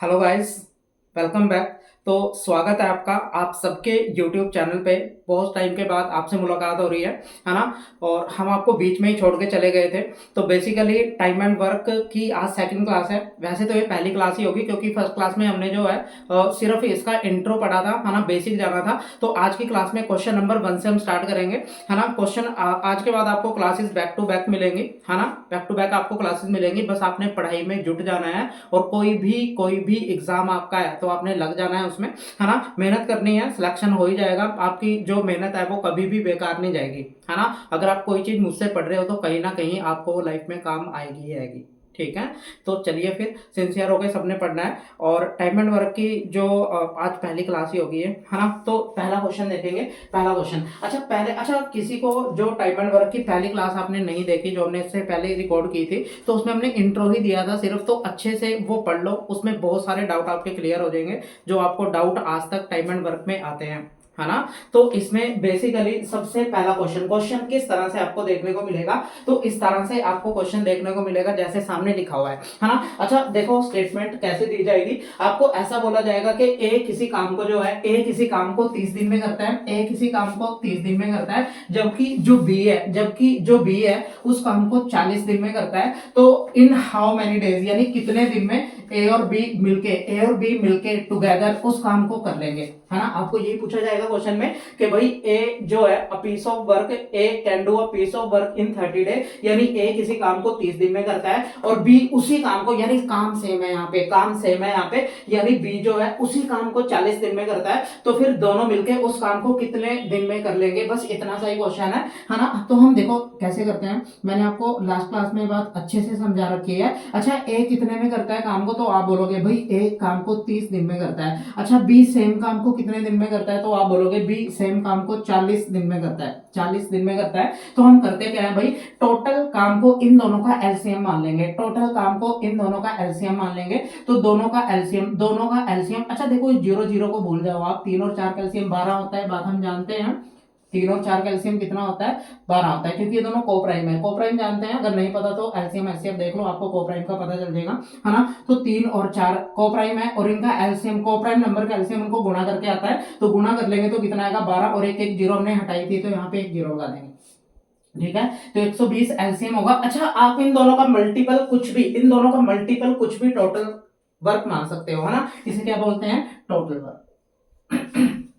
Hello guys, welcome back. तो स्वागत है आपका आप सबके यूट्यूब चैनल पे। बहुत टाइम के बाद आपसे मुलाकात हो रही है ना। और हम आपको बीच में ही छोड़ के चले गए थे। तो बेसिकली टाइम एंड वर्क की आज सेकंड क्लास है। वैसे तो ये पहली क्लास ही होगी क्योंकि फर्स्ट क्लास में हमने जो है सिर्फ इसका इंट्रो पढ़ा था, है ना, बेसिक जाना था। तो आज की क्लास में क्वेश्चन नंबर 1 से हम स्टार्ट करेंगे, है ना। क्वेश्चन आज के बाद आपको क्लासेस बैक टू बैक मिलेंगी, है ना। बैक टू बैक आपको क्लासेस मिलेंगी, बस आपने पढ़ाई में जुट जाना है। और कोई भी एग्जाम आपका है तो आपने लग जाना है उसमें, है ना। मेहनत करनी है, सिलेक्शन हो ही जाएगा। आपकी जो मेहनत है वो कभी भी बेकार नहीं जाएगी, है ना। अगर आप कोई चीज मुझसे पढ़ रहे हो तो कहीं ना कहीं आपको लाइफ में काम आएगी ही आएगी। ठीक है। तो चलिए फिर सिंसियर होकर सबने पढ़ना है। और टाइम एंड वर्क की जो आज पहली क्लास ही होगी है ना। तो पहला क्वेश्चन देखेंगे। पहला क्वेश्चन, अच्छा किसी को जो टाइम एंड वर्क की पहली क्लास आपने नहीं देखी, जो हमने इससे पहले रिकॉर्ड की थी, तो उसमें हमने इंट्रो ही दिया था सिर्फ। तो अच्छे से वो पढ़ लो, उसमें बहुत सारे डाउट आपके क्लियर हो जाएंगे जो आपको डाउट आज तक टाइम एंड वर्क में आते हैं, है ना। तो इसमें बेसिकली सबसे पहला क्वेश्चन क्वेश्चन किस तरह से आपको देखने को मिलेगा, तो इस तरह से आपको क्वेश्चन देखने को मिलेगा जैसे सामने लिखा हुआ है ना। अच्छा देखो, स्टेटमेंट कैसे दी जाएगी। आपको ऐसा बोला जाएगा कि ए किसी काम को जो है, ए किसी काम को 30 दिन में करता है, ए किसी काम को 30 दिन में करता है, जबकि जो बी है उस काम को 40 दिन में करता है। तो इन हाउ मेनी डेज, यानी कितने दिन में ए और बी मिलके टुगेदर उस काम को कर लेंगे, है ना। आपको यही पूछा जाएगा क्वेश्चन में कि भाई ए जो है a piece of work, A can do a piece of work in 30 day, यानी ए किसी काम को 30 दिन में करता है और बी उसी काम को, यानी काम सेम है यहाँ पे, काम सेम है यहाँ पे, यानी बी जो है उसी काम को 40 दिन में करता है। तो फिर दोनों मिलके उस काम को कितने दिन में कर लेंगे, बस इतना सा ही क्वेश्चन है ना। तो हम देखो कैसे करते हैं। मैंने आपको लास्ट क्लास में बात अच्छे से समझा रखी है। अच्छा ए कितने में करता है काम को, तो आप बोलोगे भाई ए काम को 30 दिन में करता है। अच्छा बी सेम काम को कितने दिन में करता है, तो आप बोलोगे बी सेम काम को 40 दिन में करता है, 40 दिन में करता है। तो हम करते क्या है भाई, टोटल काम को इन दोनों का एलसीएम मान लेंगे, टोटल काम को इन दोनों का एलसीएम मान लेंगे। तो दोनों का एलसीएम, अच्छा देखो जीरो जीरो को भूल जाओ आप, 3 और 4 का एलसीएम 12 होता है, बात हम जानते हैं। 3 और 4 का एलसीएम कितना होता है, 12 होता है, क्योंकि ये दोनों कोप्राइम है। कोप्राइम जानते हैं, अगर नहीं पता तो एलसीएम एलसीएम देख लो, आपको कोप्राइम का पता चल जाएगा, है ना। तो 3 और 4 कोप्राइम है और इनका एलसीएम, कोप्राइम नंबर का एलसीएम उनको गुणा करके आता है। तो गुणा कर लेंगे तो कितना आएगा, 12, और एक एक जीरो हमने हटाई थी तो यहाँ पे एक जीरो लगा देंगे। ठीक है। तो 120 एलसीएम होगा। अच्छा आप इन दोनों का मल्टीपल कुछ भी, इन दोनों का मल्टीपल कुछ भी टोटल वर्क मान सकते हो, है ना। इसे क्या बोलते हैं, टोटल वर्क।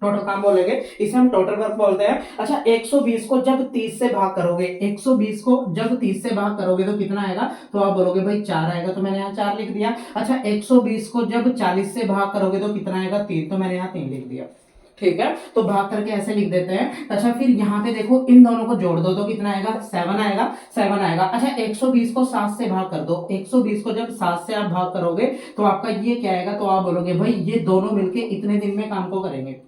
टोटल काम बोलेंगे, इसे हम टोटल वर्क बोलते हैं। अच्छा 120 को जब 30 से भाग करोगे, 120 को जब 30 से भाग करोगे तो कितना आएगा, तो आप बोलोगे भाई 4 आएगा, तो मैंने यहाँ 4 लिख दिया। अच्छा 120 को जब 40 से भाग करोगे तो कितना आएगा, 3, तो मैंने यहाँ 3 लिख दिया। ठीक है। तो भाग करके ऐसे लिख देते हैं। अच्छा फिर यहाँ पे देखो इन दोनों को जोड़ दो तो कितना आएगा, 7 आएगा, 7 आएगा। अच्छा 120 को 7 से भाग कर दो, 120 को जब 7 से आप भाग करोगे तो आपका ये क्या आएगा, तो आप बोलोगे भाई ये दोनों मिलके इतने दिन में काम को करेंगे।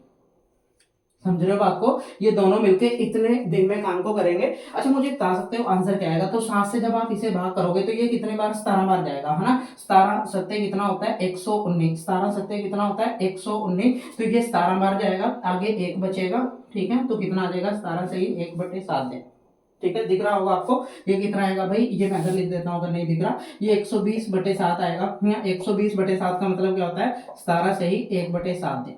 समझ रहे हो बात को, ये दोनों मिलके इतने दिन में काम को करेंगे। अच्छा मुझे बता सकते हो आंसर क्या आएगा, तो 7 से जब आप इसे भाग करोगे तो ये कितने बार, 17 बार जाएगा, है ना। 17 सत्ते कितना होता है, 119, 17 सत्ते कितना होता है, 119। तो ये 17 बार जाएगा, आगे एक बचेगा। ठीक है, तो कितना आ जाएगा, 17 से ही 1/7 दे। ठीक है, दिख रहा होगा आपको ये कितना आएगा भाई, ये मैं लिख देता हूँ अगर नहीं दिख रहा, ये 120/7 आएगा। 120/7 का मतलब क्या होता है, 17 से ही 1/7 दे।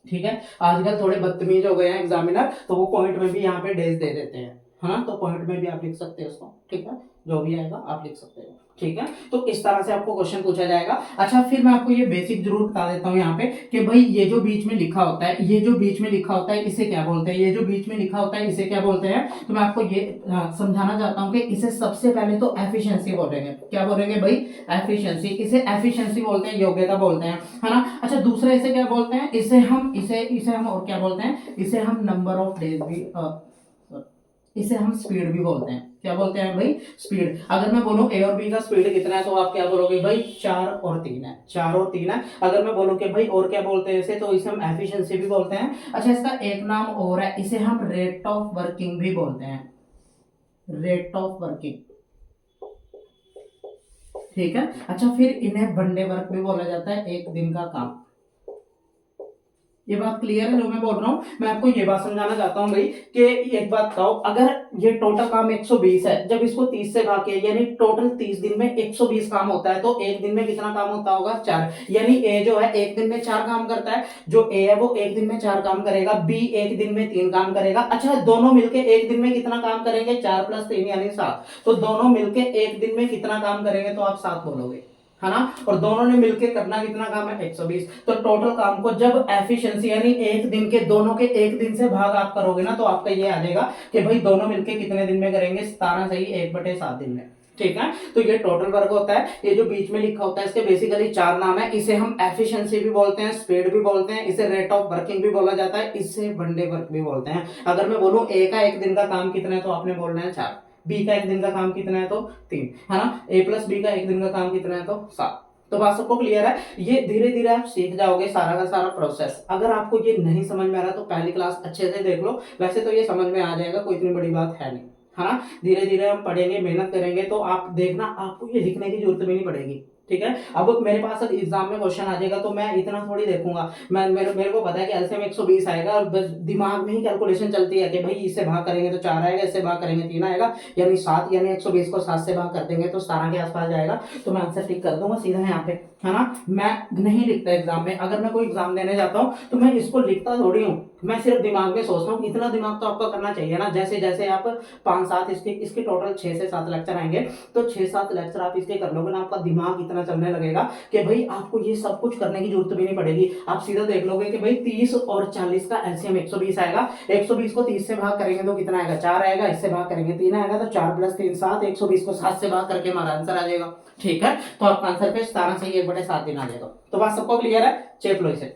ठीक है। आजकल थोड़े बदतमीज हो गए हैं एग्जामिनर, तो वो पॉइंट में भी यहाँ पे डेज दे देते हैं, है ना। तो पॉइंट में भी आप लिख सकते हैं उसको। ठीक है, जो भी आएगा आप लिख सकते हो। ठीक है, तो इस तरह से आपको क्वेश्चन पूछा जाएगा। अच्छा फिर मैं आपको ये बेसिक जरूर बता देता हूँ यहाँ पे कि भाई ये जो बीच में लिखा होता है, ये जो बीच में लिखा होता है इसे क्या बोलते हैं, ये जो बीच में लिखा होता है इसे क्या बोलते हैं। तो मैं आपको ये समझाना चाहता हूँ कि इसे सबसे पहले तो एफिशिएंसी बोलेंगे। क्या बोलेंगे भाई, एफिशिएंसी। इसे एफिशिएंसी बोलते हैं, योग्यता बोलते हैं, है ना। अच्छा दूसरा इसे क्या बोलते हैं, इसे हम और क्या बोलते हैं, इसे हम नंबर ऑफ डेज भी इसे हम स्पीड भी बोलते हैं। क्या बोलते हैं भाई, स्पीड। अगर मैं बोलूं ए और बी का स्पीड कितना है तो आप क्या बोलोगे भाई, 4 और 3 है, 4 और 3 है। अगर मैं बोलूं कि भाई और क्या बोलते हैं इसे, तो इसे हम एफिशिएंसी भी बोलते हैं। अच्छा इसका एक नाम और है, इसे हम रेट ऑफ वर्किंग भी बोलते हैं, रेट ऑफ वर्किंग। ठीक है। अच्छा फिर इन्हें वनडे वर्क भी बोला जाता है, एक दिन का काम। ये बात क्लियर है जो मैं बोल रहा हूँ। मैं आपको ये बात समझाना चाहता हूँ भाई कि एक बात बताओ, अगर ये टोटल काम 120 है, जब इसको 30 से भाग किया यानी टोटल 30 दिन में 120 काम होता है, तो एक दिन में कितना काम होता होगा? 4। यानी ए जो है एक दिन में 4 काम करता है, जो ए है वो एक दिन में 4 काम करेगा, बी एक दिन में 3 काम करेगा। अच्छा, दोनों मिलके एक दिन में कितना काम करेंगे? 4 + 3 यानी 7। तो दोनों मिलके एक दिन में कितना काम करेंगे? तो आप 7 बोलोगे, है ना। और दोनों ने मिलके करना कितना काम है? 120। तो टोटल काम को जब एफिशिएंसी यानी एक दिन के, दोनों के एक दिन से भाग आप करोगे ना, तो आपका ये आ जाएगा कि भाई दोनों मिलके कितने दिन में करेंगे? 17 सही 1/7 दिन में। ठीक है, तो ये टोटल वर्क होता है। ये जो बीच में लिखा होता है इसके बेसिकली 4 नाम है। इसे हम एफिशिएंसी भी बोलते हैं, स्पीड भी बोलते हैं, इसे रेट ऑफ वर्किंग भी बोला जाता है, इसे वन डे वर्क भी बोलते हैं। अगर मैं बोलूं ए का एक दिन का काम कितना है, तो आपने बोलना है 4। बी का एक दिन का काम कितना है? तो 3, है ना। ए प्लस बी का एक दिन का काम कितना है? तो 7। तो बात सबको क्लियर है। ये धीरे धीरे आप सीख जाओगे सारा का सारा प्रोसेस। अगर आपको ये नहीं समझ में आ रहा तो पहली क्लास अच्छे से देख लो, वैसे तो ये समझ में आ जाएगा, कोई इतनी बड़ी बात है नहीं, है ना। धीरे धीरे हम पढ़ेंगे, मेहनत करेंगे, तो आप देखना आपको ये लिखने की जरूरत भी नहीं पड़ेगी। ठीक है, अब मेरे पास अगर एग्जाम में क्वेश्चन आ जाएगा तो मैं इतना थोड़ी देखूंगा। मैं मेरे को पता है कि एलसीएम 120 आएगा, और बस दिमाग में ही कैलकुलेशन चलती है कि भाई इससे भाग करेंगे तो 4 आएगा, इससे भाग करेंगे 3 आएगा, यानी 7, यानी 120 को 7 से भाग कर देंगे तो 17 के आसपास जाएगा। तो मैं आंसर टिक कर दूंगा सीधा यहाँ पे, है ना। मैं नहीं लिखता एग्जाम में। अगर मैं कोई एग्जाम देने जाता हूँ तो मैं इसको लिखता थोड़ी हूँ, मैं सिर्फ दिमाग में सोचता हूँ। इतना दिमाग तो आपका करना चाहिए ना। जैसे जैसे आप 5-7 इसके टोटल 6 से 7 लेक्चर आएंगे, तो 6-7 लेक्चर आप इसके कर लोगे ना, आपका दिमाग इतना चलने लगेगा कि भाई आपको ये सब कुछ करने की जरूरत भी नहीं पड़ेगी। आप सीधा देख लोगे कि भाई 30 और 40 का एलसीएम 120 आएगा, 120 को 30 से भाग करेंगे तो कितना आएगा? 4 आएगा, इससे भाग करेंगे 3 आएगा, तो 4 + 3 7, 120 को 7 से भाग करके हमारा आंसर आ जाएगा। ठीक है, तो आपका आंसर पे 17 से 1/7 दिन आ जाएगा। तो बात सबको क्लियर है? चेप लो इसे।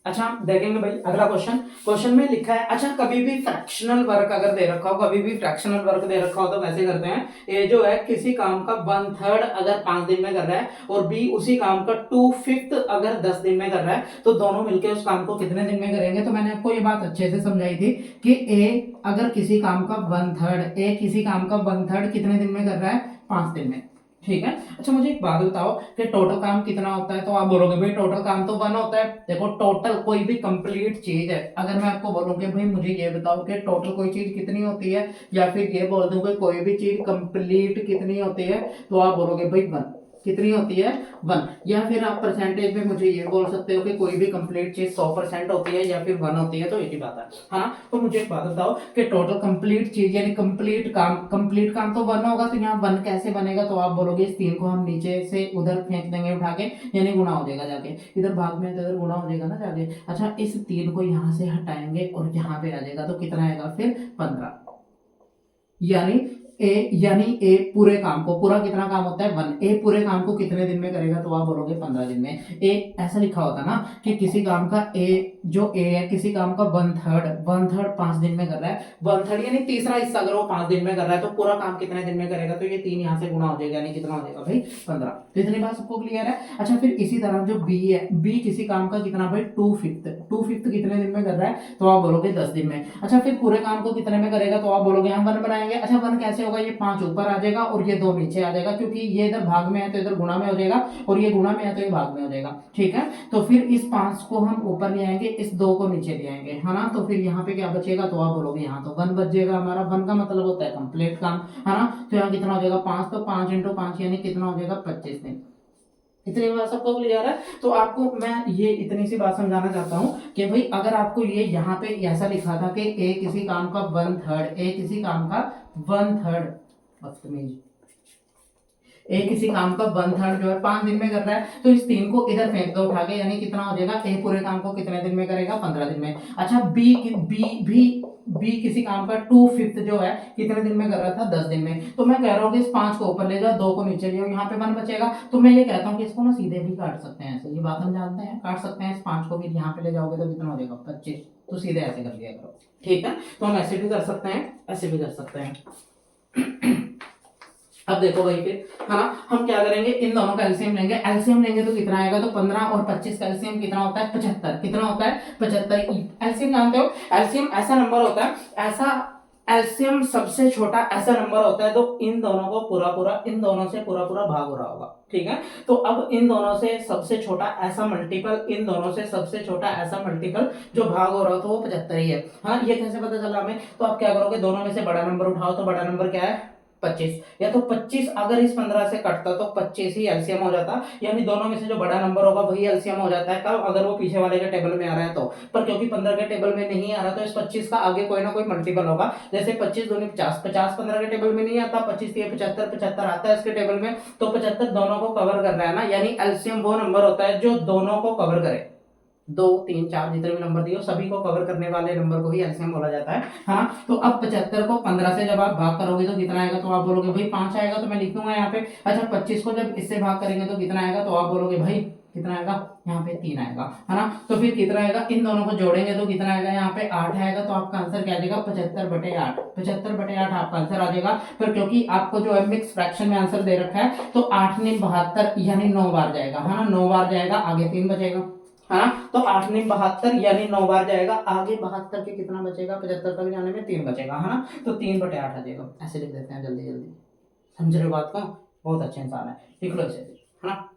अच्छा, देखेंगे भाई अगला क्वेश्चन। क्वेश्चन में लिखा है, अच्छा कभी भी फ्रैक्शनल वर्क अगर दे रखा हो, कभी भी फ्रैक्शनल वर्क दे रखा हो तो कैसे करते हैं? ए जो है किसी काम का 1/3 अगर 5 दिन में कर रहा है, और बी उसी काम का 2/5 अगर 10 दिन में कर रहा है, तो दोनों मिलकर उस काम को कितने दिन में करेंगे? तो मैंने आपको ये बात अच्छे से समझाई थी कि ए अगर किसी काम का 1/3, ए किसी काम का 1/3 कितने दिन में कर रहा है? 5 दिन में। ठीक है। अच्छा, मुझे एक बात बताओ कि टोटल काम कितना होता है? तो आप बोलोगे भाई टोटल काम तो 1 होता है। देखो, टोटल कोई भी कंप्लीट चीज है, अगर मैं आपको बोलूं कि भाई मुझे ये बताओ कि टोटल कोई चीज कितनी होती है, या फिर ये बोल दूं कि कोई भी चीज कंप्लीट कितनी होती है, तो आप बोलोगे भाई 1। कितनी होती है? 1। या फिर आप परसेंटेज में मुझे ये बोल सकते हो कि कोई भी कंप्लीट चीज 100% होती है या फिर 1 होती है, तो एक ही बात है ना। तो मुझे एक बात बताओ कि टोटल कंप्लीट चीज यानी कंप्लीट काम तो 1 होगा, तो यहाँ 1 कैसे बनेगा? तो आप बोलोगे इस 3 को हम नीचे से उधर फेंक देंगे उठा के, यानी गुणा हो जाएगा जाके, इधर भाग में तो इधर गुणा हो जाएगा ना जाके। अच्छा, इस 3 को यहाँ से हटाएंगे और यहाँ पे आ जाएगा, तो कितना आएगा फिर? 15। यानी ए पूरे काम को, पूरा कितना काम होता है? 1। ए पूरे काम को कितने दिन में करेगा? तो आप बोलोगे 15 दिन में। ए ऐसा लिखा होता ना कि किसी काम का ए जो ए है किसी काम का 1/3 5 दिन में कर रहा है, 1/3 यानी तीसरा हिस्सा अगर वो 5 दिन में कर रहा है, तो पूरा काम कितने दिन में करेगा? तो ये 3 यहाँ से गुणा हो जाएगा, यानी कितना हो जाएगा भाई? 15। तो इतनी बात सबको क्लियर है? अच्छा, फिर इसी तरह जो बी है, बी किसी काम का कितना भाई? 2/5 कितने दिन में कर रहा है? तो आप बोलोगे 10 दिन में। अच्छा, फिर पूरे काम को कितने में करेगा? तो आप बोलोगे हम 1 बनाएंगे। अच्छा, 1 कैसे होगा, ये 5 ऊपर आ जाएगा और ये 2 नीचे आ जाएगा, क्योंकि ये इधर भाग में है तो इधर गुणा में हो जाएगा, और ये गुणा में है तो ये भाग में हो जाएगा। ठीक है, तो फिर इस 5 को हम ऊपर ले आएंगे, इस 2 को नीचे ले आएंगे, है ना। तो फिर यहाँ पे क्या बचेगा, तो आप बोलोगे यहाँ तो 1 बच जाएगा हमारा। 1 का मतलब होता है कंप्लीट काम, है ना। तो यहाँ कितना हो जाएगा 5, तो 5 × 5 यानी कितना हो जाएगा 25 दिन। इतनी बात सबको क्लियर है। तो आपको मैं ये इतनी सी बात समझाना चाहता हूँ कि भाई अगर आपको ये यहाँ पे ऐसा लिखा था कि ए किसी काम का 1/3, ए किसी काम का 1/3, बदतमीज, ए किसी काम का 1/3 जो है 5 दिन में कर रहा है, तो इस 3 को इधर फेंक दो उठा के, यानी कितना हो जाएगा, ए पूरे काम को कितने दिन में करेगा, 15 दिन में। अच्छा, बी किसी काम का 2/5 जो है कितने दिन में कर रहा था, 10 दिन में। तो मैं कह रहा हूँ कि इस 5 को ऊपर ले जाओ, 2 को नीचे ले आओ, यहाँ पे 1 बचेगा। तो मैं ये कहता हूँ कि इसको ना सीधे भी काट सकते हैं, ऐसे ये बात हम जानते हैं, काट सकते हैं। इस 5 को भी यहाँ पे ले जाओगे तो कितना हो जाएगा 25, तो सीधे ऐसे कर लिया करो। ठीक है, तो हम ऐसे भी कर सकते हैं, ऐसे भी कर सकते हैं। अब देखो भाई फिर, है ना, हम क्या करेंगे, इन दोनों का एलसीएम लेंगे। एलसीएम लेंगे तो कितना आएगा, तो 15 और 25 का एलसीएम कितना होता है, 75। कितना होता है, 75। एलसीएम जानते हो, एलसीएम ऐसा नंबर होता है, ऐसा एलसीएम सबसे छोटा ऐसा नंबर होता है, तो इन दोनों को पूरा पूरा, इन दोनों से पूरा पूरा भाग हो रहा होगा। ठीक है, तो अब इन दोनों से सबसे छोटा ऐसा मल्टीपल, इन दोनों से सबसे छोटा ऐसा मल्टीपल जो भाग हो रहा हो, तो वो 75 ही है। हाँ, ये कैसे पता चला हमें, तो आप क्या करोगे, दोनों में से बड़ा नंबर उठाओ, तो बड़ा नंबर क्या है, 25। या तो 25 अगर इस 15 से कटता तो 25 ही एलसीएम हो जाता, यानी दोनों में से जो बड़ा नंबर होगा वही एलसीएम हो जाता है। कब, अगर वो पीछे वाले के टेबल में आ रहा है तो। पर क्योंकि 15 के टेबल में नहीं आ रहा, तो इस 25 का आगे कोई ना कोई मल्टीपल होगा। जैसे 25 दूनी 50, 50 15 के टेबल में नहीं आता, 25 3 75, 75 आता है इसके टेबल में, तो 75 दोनों को कवर कर रहा है ना, यानी एलसीएम वो नंबर होता है जो दोनों को कवर करे। 2 3 4 जितने भी नंबर दिए सभी को कवर करने वाले नंबर को ही एलसीएम बोला जाता है। हाँ, तो अब 75 को 15 से जब आप भाग करोगे तो कितना आएगा, तो आप बोलोगे भाई 5 आएगा, तो मैं लिख दूंगा यहाँ पे। अच्छा, 25 को जब इससे भाग करेंगे तो कितना आएगा, तो आप बोलोगे भाई कितना आएगा, यहाँ पे 3 आएगा, है ना। तो फिर कितना आएगा, इन दोनों को जोड़ेंगे तो कितना आएगा, यहाँ पे 8 आएगा। तो आपका आंसर क्या आ जाएगा, 75/8। 75/8 आपका आंसर आ जाएगा। फिर क्योंकि आपको जो है मिक्स फ्रैक्शन में आंसर दे रखा है, तो 8 × 72 यानी 9 बार जाएगा, है ना, 9 बार जाएगा, आगे 3 बचेगा, है ना। तो 8 × 72 यानी 9 बार जाएगा, आगे 72 के कितना बचेगा, 75 तक जाने में 3 बचेगा, है ना। तो 3/8 आ जाएगा। ऐसे लिख देते हैं जल्दी जल्दी, समझ रहे हो बात को, बहुत अच्छे इंसान है, लिख लो इसे, है ना।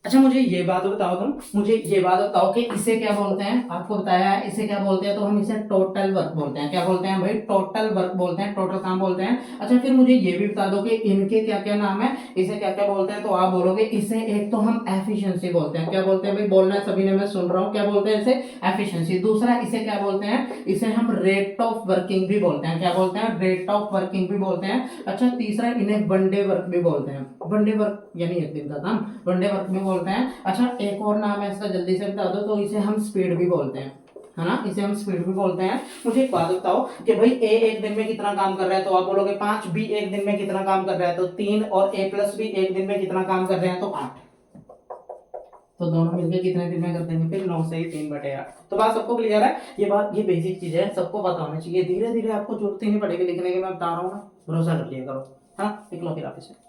अच्छा, मुझे ये बात बताओ, तुम मुझे ये बात बताओ कि इसे क्या बोलते हैं, आपको बताया है इसे क्या बोलते हैं, तो हम इसे टोटल वर्क बोलते हैं। क्या बोलते हैं भाई, टोटल वर्क बोलते हैं, टोटल काम बोलते हैं। अच्छा, फिर मुझे ये भी बता दो कि इनके क्या क्या नाम है, इसे क्या क्या बोलते हैं, तो आप बोलोगे इसे एक तो हम एफिशिएंसी बोलते हैं। क्या बोलते हैं भाई, बोलना है सभी ने, मैं सुन रहा हूँ, क्या बोलते हैं इसे, एफिशिएंसी। दूसरा इसे क्या बोलते हैं, इसे हम रेट ऑफ वर्किंग भी बोलते हैं। क्या बोलते हैं, रेट ऑफ वर्किंग भी बोलते हैं। अच्छा, तीसरा इन्हें वन डे वर्क भी बोलते हैं। वन डे वर्क यानी एक दिन का काम, वन डे वर्क भी बोलते हैं। अच्छा, एक और नाम है इसका, जल्दी से बता दो, तो इसे हम स्पीड भी बोलते हैं, है ना, इसे हम स्पीड भी बोलते हैं। मुझे एक बात बताओ कि भाई ए एक दिन में कितना काम कर रहा है, तो आप बोलोगे 5। बी एक दिन में कितना काम कर रहा है, तो 3। और ए प्लस बी एक दिन में कितना काम कर रहे हैं, तो 8। तो दोनों मिलकर कितने दिन में कर देंगे, फिर 9 से ही 3/8। तो बात सबको क्लियर है, ये बात, ये बेसिक चीज है, सबको पता होना चाहिए। धीरे धीरे आपको जरूरत ही नहीं पड़ेगी लिखने की, मैं बता रहा हूँ ना, भरोसा कर लिया करो। हाँ, लिख लो फिर आप इसे।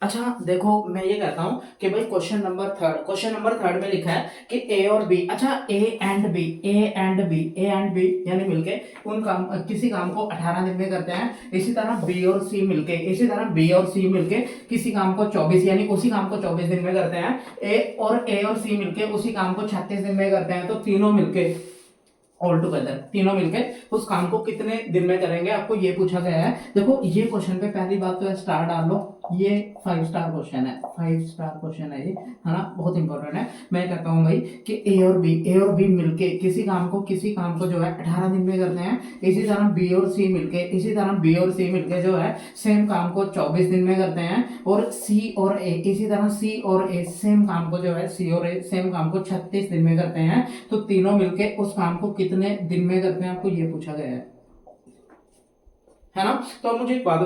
अच्छा देखो, मैं ये कहता हूँ कि भाई क्वेश्चन नंबर थर्ड में लिखा है कि ए और बी, अच्छा ए एंड बी यानी मिलके उन काम किसी काम को 18 दिन में करते हैं। इसी तरह बी और सी मिलके किसी काम को 24 यानी उसी काम को 24 दिन में करते हैं। ए और सी मिलके उसी काम को 36 दिन में करते हैं। तो तीनों मिलके ऑल टुगेदर तीनों मिलके उस काम को कितने दिन में करेंगे, आपको ये पूछा गया है। देखो ये क्वेश्चन पे पहली बात तो स्टार डाल लो, ये 5 स्टार क्वेश्चन है, 5 स्टार क्वेश्चन है ये, है ना, बहुत इंपॉर्टेंट है। मैं कहता हूँ भाई कि ए और बी मिलके किसी काम को जो है 18 दिन में करते हैं। इसी तरह बी और सी मिलके जो है सेम काम को 24 दिन में करते हैं। और सी और ए सेम काम को जो है सी और ए सेम काम को 36 दिन में करते हैं। तो तीनों मिलके उस काम को कितने दिन में करते हैं, आपको ये पूछा गया है ना। तो अब मुझे एक बात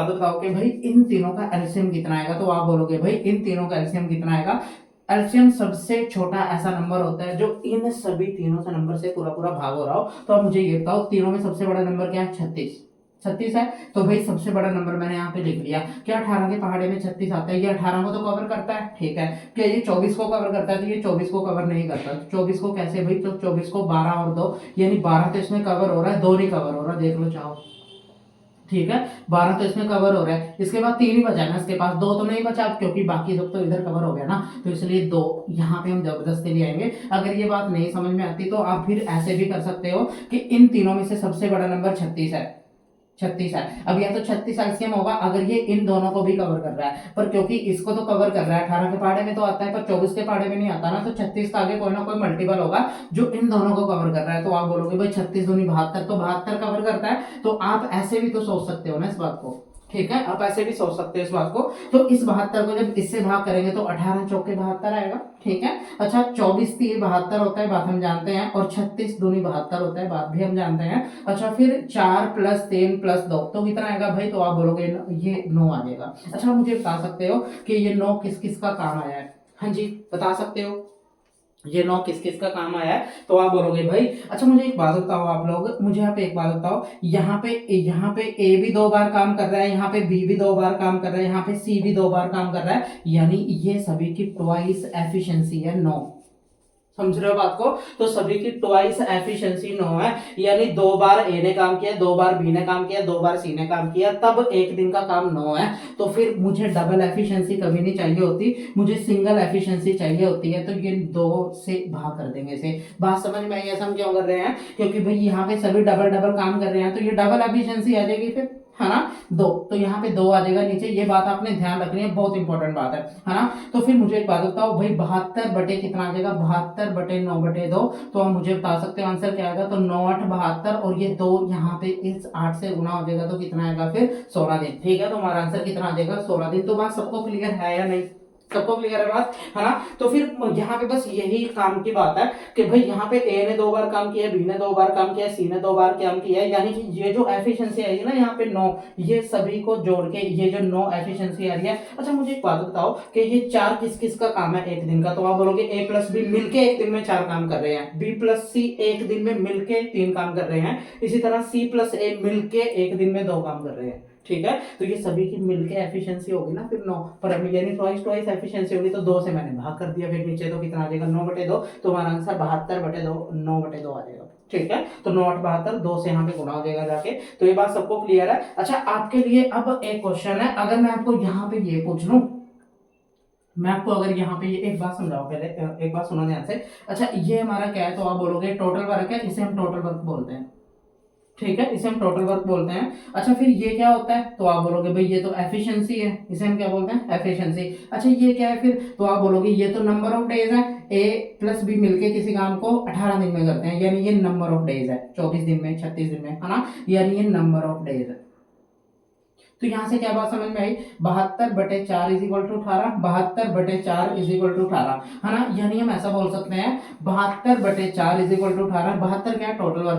बताओ कि भाई इन तीनों का एलसीएम कितना आएगा। तो आप बोलोगे भाई इन तीनों का एलसीएम कितना आएगा। एलसीएम सबसे छोटा ऐसा नंबर होता है जो इन सभी तीनों से नंबर से पूरा पूरा भाग हो रहा हो। तो अब मुझे ये बताओ तीनों में सबसे बड़ा नंबर क्या है, 36 है। तो भाई सबसे बड़ा नंबर मैंने यहाँ पे लिख लिया। क्या 18 के पहाड़े में 36 आता है, ये 18 को तो कवर करता है, ठीक है। क्या ये 24 को कवर करता है, तो ये 24 को कवर नहीं करता। तो 24 को कैसे भाई, तो 24 को 12 और 2 यानी 12 तो इसमें कवर हो रहा है, 2 नहीं कवर हो रहा, देख लो चाहो, ठीक है। 12 तो इसमें कवर हो रहा है, इसके बाद 3 ही बचा ना इसके पास, 2 तो नहीं बचा क्योंकि बाकी सब तो इधर कवर हो गया ना। तो इसलिए 2 यहाँ पे हम जबरदस्ती ले आएंगे। अगर ये बात नहीं समझ में आती तो आप फिर ऐसे भी कर सकते हो कि इन तीनों में से सबसे बड़ा नंबर 36 है। अब या तो 36 एलसीएम होगा अगर ये इन दोनों को भी कवर कर रहा है, पर क्योंकि इसको तो कवर कर रहा है, 18 के पहाड़े में तो आता है पर 24 के पहाड़े में नहीं आता ना। तो 36 का आगे कोई ना कोई मल्टीपल होगा जो इन दोनों को कवर कर रहा है। तो आप बोलोगे भाई 36 दूनी 72, तो 72 कवर करता है। तो आप ऐसे भी तो सोच सकते हो ना इस बात को, ठीक है, आप ऐसे भी सोच सकते हो इस बात को। तो इस 72 को जब इससे भाग करेंगे तो 18 चौके 72 आएगा, ठीक है। अच्छा 24 3 72 होता है, बात हम जानते हैं। और 36 दूनी 72 होता है, बात भी हम जानते हैं। अच्छा फिर 4 + 3 + 2 तो कितना आएगा भाई, तो आप बोलोगे ये 9 आ जाएगा। अच्छा मुझे बता सकते हो कि ये 9 किस किस का काम आया है, हाँ जी बता सकते हो ये 9 किस किस का काम आया है। तो आप बोलोगे भाई, अच्छा मुझे एक बात बताओ, आप लोग मुझे यहाँ पे एक बात बताओ, यहाँ पे ए भी 2 बार काम कर रहा है, यहाँ पे बी भी 2 बार काम कर रहा है, यहाँ पे सी भी 2 बार काम कर रहा है, यानी ये सभी की ट्वाइस एफिशिएंसी है 9। समझ रहे हो बात को। तो सभी की ट्वाइस एफिशिएंसी 9 है, यानी 2 बार ए ने काम किया, 2 बार बी ने काम किया, 2 बार सी ने काम किया, तब एक दिन का काम 9 है। तो फिर मुझे डबल एफिशिएंसी कभी नहीं चाहिए होती, मुझे सिंगल एफिशिएंसी चाहिए होती है। तो ये 2 से भाग कर देंगे इसे। बात समझ में आई, ऐसा हम क्यों कर रहे हैं, क्योंकि भाई यहाँ पे सभी डबल डबल काम कर रहे हैं तो ये डबल एफिशिएंसी आ जाएगी फिर, है ना। 2 तो यहाँ पे 2 आ जाएगा नीचे, ये बात आपने ध्यान रखनी है, बहुत इंपॉर्टेंट बात है ना। तो फिर मुझे एक बात बताओ भाई 72 बटे कितना आ जाएगा, 72 बटे 9 बटे 2। तो आप मुझे बता सकते हो आंसर क्या आएगा। तो 9 8 72 और ये 2 यहाँ पे इस 8 से गुना हो जाएगा तो कितना आएगा फिर 16 दिन, ठीक है। तो हमारा आंसर कितना आ जाएगा 16 दिन। तो बात सबको क्लियर है या नहीं, सबको क्लियर है बात, है ना। तो फिर यहाँ पे बस यही काम की बात है कि भाई यहाँ पे ए ने 2 बार काम किया, बी ने 2 बार काम किया, सी ने 2 बार काम किया, यानी कि ये जो एफिशिएंसी आएगी ना यहाँ पे 9, ये सभी को जोड़ के ये जो 9 एफिशिएंसी आ रही है। अच्छा मुझे एक बात बताओ कि ये 4 किस किस का काम है एक दिन का। तो आप बोलोगे ए प्लस बी मिलके एक दिन में 4 काम कर रहे हैं, बी प्लस सी एक दिन में मिलके 3 काम कर रहे हैं, इसी तरह सी प्लस ए मिलके एक दिन में 2 काम कर रहे हैं, ठीक है। तो ये सभी की मिलके एफिशिएंसी होगी ना फिर 9, पर अभी यानी ट्वाइस एफिशिएंसी होगी। तो 2 से मैंने भाग कर दिया, फिर नीचे तो कितना आ जाएगा 9 बटे 2। तो हमारा आंसर 72 बटे 2 9 बटे 2 आ जाएगा, ठीक है। तो 9 8 72, 2 से यहाँ पे गुणा हो जाएगा जाके। तो ये बात सबको क्लियर है। अच्छा आपके लिए अब एक क्वेश्चन है, अगर मैं आपको यहाँ पे ये पूछ लूं, मैं आपको अगर यहाँ पे ये एक बात समझाओ, पहले एक बात सुनो ध्यान से। अच्छा ये हमारा क्या है, तो आप बोलोगे टोटल वर्क है, इसे हम टोटल वर्क बोलते हैं, ठीक है, इसे हम टोटल वर्क बोलते हैं। अच्छा फिर ये क्या होता है, तो आप बोलोगे भाई ये तो एफिशिएंसी है, इसे हम क्या बोलते हैं एफिशिएंसी। अच्छा ये क्या है फिर, तो आप बोलोगे ये तो नंबर ऑफ डेज है, ए प्लस बी मिलके किसी काम को 18 दिन में करते हैं, यानी ये नंबर ऑफ डेज है, 24 दिन में 36 दिन में, है ना, यानी ये नंबर ऑफ डेज है। तो यहां से क्या बात समझ में आई, 72 बटे 4 इज इक्वल टू 18, 72 बटे 4 इज इक्वल टू 18, है ना। यानी हम ऐसा बोल सकते हैं 72 बटे 4 इज इक्वल टू 18। 72 क्या है,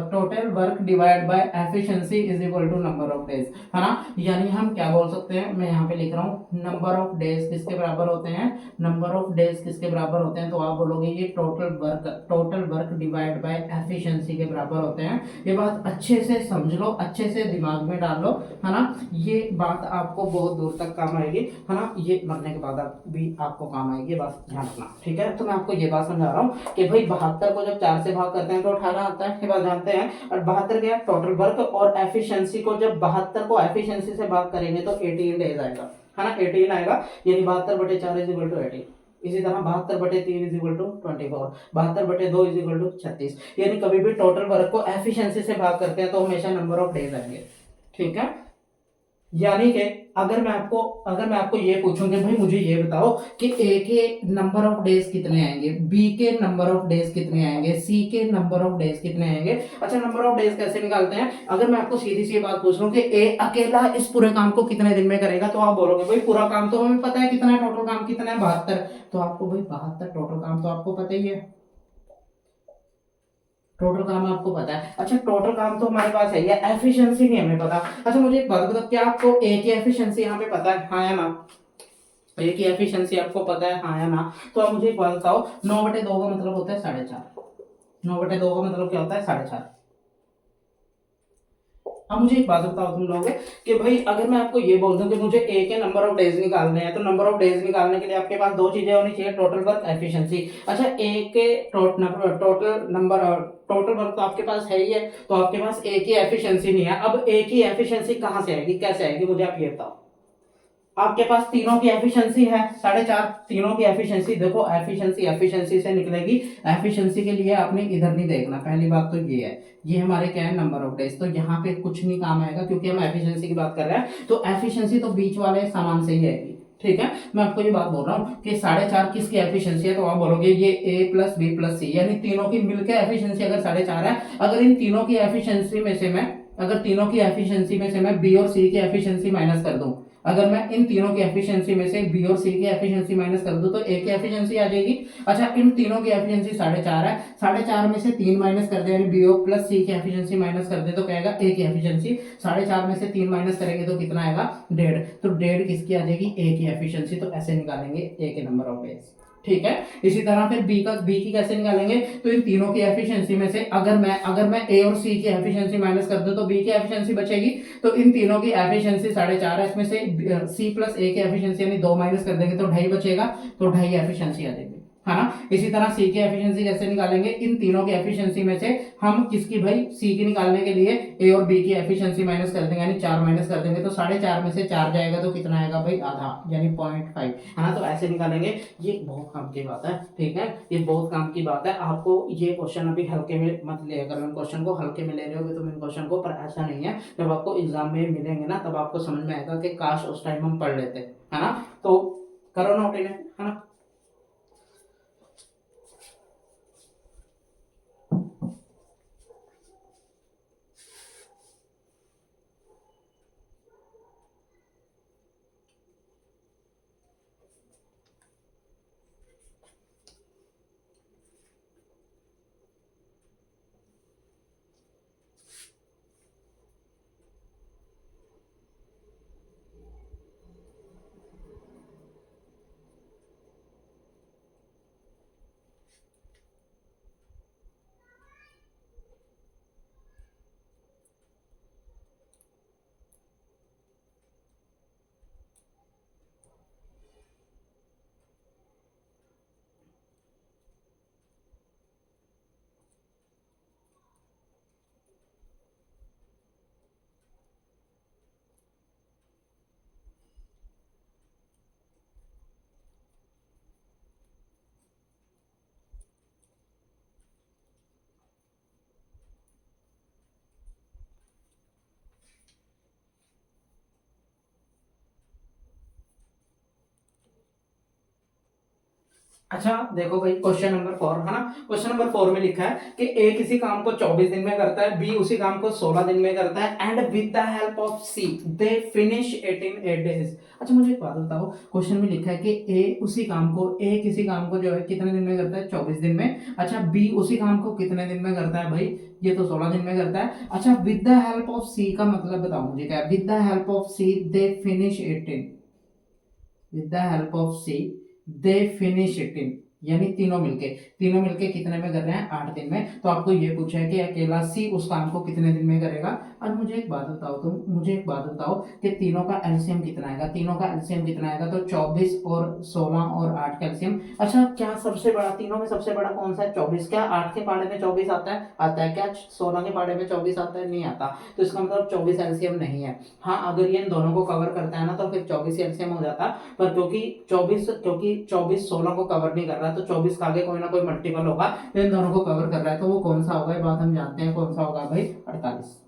total work divide by efficiency is equal to number of days, है ना। यानी हम क्या बोल सकते हैं, मैं यहाँ पे लिख रहा हूँ नंबर ऑफ डेज किसके बराबर होते हैं, नंबर ऑफ डेज किसके बराबर होते हैं। तो आप बोलोगे ये total work divide by efficiency के बराबर होते हैं। ये बात अच्छे से समझ लो, अच्छे से दिमाग में डाल लो, है ना। ये बात आपको बहुत दूर तक काम आएगी, है ना, ये मरने के बाद भी आपको काम आएगी, बस ध्यान रखना, ठीक है। तो मैं आपको ये बात समझा रहा हूँ कि भाई 72 को जब 4 से भाग करते हैं तो 18 आता है, ये बात जानते हैं। और 72 क्या टोटल वर्क और एफिशिएंसी को जब 72 को एफिशिएंसी से भाग करेंगे तो 18 डेज आएगा, है ना, 18 आएगा, यानी 72/4 इज इक्वल टू 18। इसी तरह 72/3 is equal to 24, 72/2 is equal to 36। यानी कभी भी टोटल वर्क को एफिशिएंसी से भाग करते हैं तो हमेशा नंबर ऑफ डेज आएंगे, ठीक है। यानी कि अगर मैं आपको ये पूछूं कि भाई मुझे ये बताओ कि ए के नंबर ऑफ डेज कितने आएंगे, बी के नंबर ऑफ डेज कितने आएंगे, सी के नंबर ऑफ डेज कितने आएंगे। अच्छा, नंबर ऑफ डेज कैसे निकालते हैं? अगर मैं आपको सीधी सी बात पूछ लूं कि ए अकेला इस पूरे काम को कितने दिन में करेगा, तो आप बोलोगे भाई पूरा काम तो हमें पता है कितना है, टोटल काम कितना है 72। तो आपको भाई 72 टोटल काम तो आपको पता ही है, टोटल काम आपको पता है। अच्छा, टोटल काम तो हमारे पास है, ये एफिशिएंसी नहीं हमें पता। अच्छा मुझे एक बात बताओ, क्या आपको ए की एफिशिएंसी यहाँ पे पता है, हाँ या ना? ए की एफिशिएंसी आपको पता है, हाँ या ना? तो आप मुझे एक बात बताओ, 9/2 का मतलब होता है 4.5। 9/2 का मतलब क्या होता है? 4.5। अब मुझे एक बात बताओ तुम लोग कि भाई अगर मैं आपको ये बोल दूं कि मुझे ए के नंबर ऑफ डेज निकालने हैं, तो नंबर ऑफ डेज निकालने के लिए आपके पास दो चीजें होनी चाहिए, टोटल वर्क, एफिशिएंसी। अच्छा, ए के टोटल वर्क तो आपके पास है ही है, तो आपके पास ए की एफिशिएंसी नहीं है। अब ए की एफिशिएंसी कहां से आएगी, कैसे आएगी, मुझे आप ये बताओ। आपके पास तीनों की एफिशिएंसी है 4.5, तीनों की एफिशिएंसी देखो, एफिशिएंसी एफिशिएंसी से निकलेगी। एफिशिएंसी के लिए आपने इधर नहीं देखना, पहली बात तो ये है, ये हमारे क्या है, नंबर ऑफ डेज, तो यहाँ पे कुछ नहीं काम आएगा क्योंकि हम एफिशिएंसी की बात कर रहे हैं। तो एफिशिएंसी तो बीच वाले सामान से ही आएगी, ठीक है। मैं आपको ये बात बोल रहा हूँ कि 4.5 किसकी एफिशिएंसी है, तो आप बोलोगे ये ए प्लस बी प्लस सी, यानी तीनों की मिलकर एफिशिएंसी अगर 4.5 है। अगर इन तीनों की एफिशिएंसी में से मैं बी और सी की एफिशिएंसी माइनस कर दूं, अगर मैं इन तीनों की एफिशिएंसी में से बी और सी की एफिशिएंसी माइनस कर दूं तो ए की एफिशिएंसी आ जाएगी। अच्छा, इन तीनों की एफिशिएंसी 4.5 है, 4.5 में से 3 माइनस कर दे, यानी बी ओ प्लस सी की एफिशिएंसी माइनस कर दे तो क्या आएगा, ए की एफिशिएंसी। 4.5 में से 3 माइनस करेंगे तो कितना आएगा, 1.5। तो 1.5 किसकी आ जाएगी, ए की एफिशिएंसी। तो ऐसे निकालेंगे ए के नंबर ऑफ डेज, ठीक है। इसी तरह फिर बी की कैसे निकालेंगे, तो इन तीनों की एफिशिएंसी में से अगर मैं ए और सी की एफिशिएंसी माइनस कर दूं तो बी की एफिशिएंसी बचेगी। तो इन तीनों की एफिशिएंसी 4.5 है, इसमें से सी प्लस ए की एफिशिएंसी यानी 2 माइनस कर देंगे तो 2.5 बचेगा, तो 2.5 एफिशिएंसी आ जाएगी, है ना। इसी तरह सी की एफिशिएंसी कैसे निकालेंगे, इन तीनों की एफिशिएंसी में से हम किसकी, भाई सी की निकालने के लिए ए और बी की एफिशिएंसी माइनस कर देंगे, यानी 4 माइनस कर देंगे तो 4.5 में से 4 जाएगा तो कितना आएगा भाई, आधा, यानी 0.5, है ना। तो ऐसे निकालेंगे, ये बहुत काम की बात है, ठीक है, ये बहुत काम की बात है। आपको ये क्वेश्चन अभी हल्के में मत ले, अगर इन क्वेश्चन को हल्के में ले रहे हो तो इन क्वेश्चन को, पर ऐसा नहीं है, जब आपको एग्जाम में मिलेंगे ना तब आपको समझ में आएगा कि काश उस टाइम हम पढ़ लेते, है ना। तो करो नोट इन्हें, है ना। अच्छा देखो भाई, क्वेश्चन नंबर 4, है ना। क्वेश्चन नंबर 4 में लिखा है कि ए किसी काम को 24 दिन में करता है, बी उसी काम को 16 दिन में करता है, and with the help of C they finish it in 8 days. अच्छा मुझे एक बात बताओ, क्वेश्चन में लिखा है कि ए किसी काम को जो है कितने दिन में करता है, 24 दिन में। अच्छा, बी उसी काम को कितने दिन में करता है, भाई ये तो 16 दिन में करता है। अच्छा, with the help of C का मतलब बताओ मुझे क्या है, with the help of C they finish it in, with the help of C they finish it in, यानी तीनों मिलके कितने में कर रहे हैं, 8 दिन में। तो आपको ये पूछा है कि अकेला सी उस काम को कितने दिन में करेगा, अब मुझे एक बात बताओ, तुम मुझे एक बात बताओ कि तीनों का एलसीएम कितना आएगा, तीनों का एलसीएम कितना आएगा, तो 24 और 16 और 8 का एलसीएम। अच्छा क्या सबसे बड़ा, तीनों में सबसे बड़ा कौन सा है, 24। क्या 8 के पाड़े में 24 आता है, आता है, क्या 16 के पाड़े में 24 आता है, नहीं आता, तो इसका मतलब 24 एलसीएम नहीं है। हाँ अगर ये इन दोनों को कवर करता है ना तो फिर 24 एलसीएम हो जाता, पर क्योंकि 24 16 को कवर नहीं कर रहा, तो 24 का आगे कोई ना कोई मल्टीपल होगा तो इन दोनों को कवर कर रहा है, तो वो कौन सा होगा, ये बात हम जानते हैं, कौन सा होगा भाई, 48।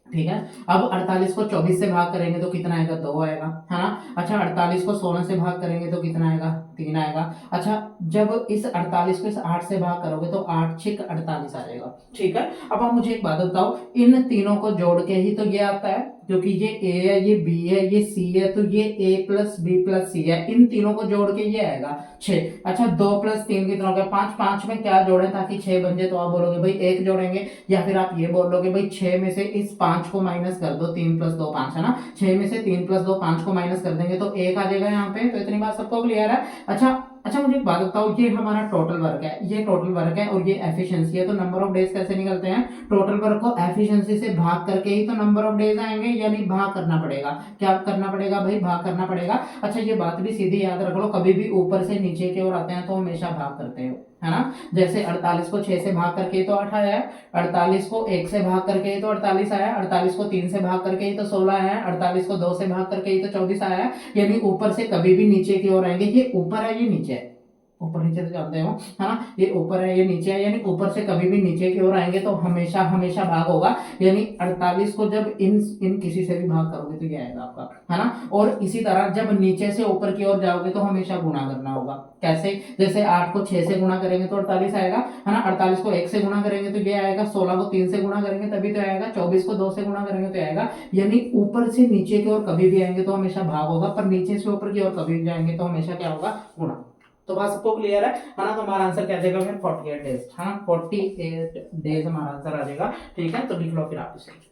ठीक है। अब 48 को 24 से भाग करेंगे तो कितना आएगा, 2 आएगा, है ना। अच्छा 48 को 16 से भाग करेंगे तो कितना आएगा, 3 आएगा। अच्छा जब इस 48 को इस 8 से भाग करोगे तो 8 6 48 आ जाएगा। ठीक है। अब आप मुझे एक बात बताओ, इन तीनों को जोड़ के ही तो ये आता है, क्योंकि ये ए है, ये बी है, ये सी है, तो ये ए प्लस बी प्लस सी है, इन तीनों को जोड़ के ये आएगा 6। अच्छा 2 प्लस 3 कितना हो गया, 5। 5 में क्या जोड़ें ताकि 6 बन जाए, तो आप बोलोगे भाई 1 जोड़ेंगे, या फिर आप ये बोलोगे भाई 6 में से इस 5 को माइनस कर दो, 3 प्लस 2 5 है ना, 6 में से 3 प्लस 2 5 को माइनस कर देंगे तो 1 आ जाएगा यहाँ पे। तो इतनी बात सबको क्लियर है। अच्छा अच्छा मुझे एक बात बताओ, ये हमारा टोटल वर्क है, ये टोटल वर्क है और ये एफिशिएंसी है, तो नंबर ऑफ डेज कैसे निकलते हैं, टोटल वर्क को एफिशिएंसी से भाग करके ही तो नंबर ऑफ डेज आएंगे, यानी भाग करना पड़ेगा। क्या करना पड़ेगा भाई, भाग करना पड़ेगा। अच्छा ये बात भी सीधी याद रख लो, कभी भी ऊपर से नीचे की ओर आते हैं तो हमेशा भाग करते हो, है ना। जैसे 48 को 6 से भाग करके ही तो 8 आया है, 48 को 1 से भाग करके ही तो 48 आया, 48 को 3 से भाग करके ही तो 16 आया है, 48 को 2 से भाग करके ही तो 24 आया है, यानी ऊपर से कभी भी नीचे की ओर आएंगे। ये ऊपर है ये नीचे है, ऊपर नीचे तो जानते हो, है ना, ये ऊपर है ये नीचे है, यानी ऊपर से कभी भी नीचे की ओर आएंगे तो हमेशा हमेशा भाग होगा, यानी 48 को जब इन इन किसी से भी भाग करोगे तो ये आएगा आपका, है ना। और इसी तरह जब नीचे से ऊपर की ओर जाओगे तो हमेशा गुणा करना होगा। कैसे, जैसे 8 को 6 से गुणा करेंगे तो 48 आएगा, है ना, 48 को 1 से गुणा करेंगे तो ये आएगा, 16 को 3 से गुणा करेंगे तभी तो आएगा, 24 को 2 से गुणा करेंगे तो आएगा, यानी ऊपर से नीचे की ओर कभी भी आएंगे तो हमेशा भाग होगा, पर नीचे से ऊपर की ओर कभी भी जाएंगे तो हमेशा क्या होगा, गुणा। तो बात सबको क्लियर है ना। तो हमारा आंसर क्या जाएगा फिर, 48 डेज, हाँ 48 डेज हमारा आंसर आ जाएगा। ठीक है, तो लिख लो फिर आप इसे।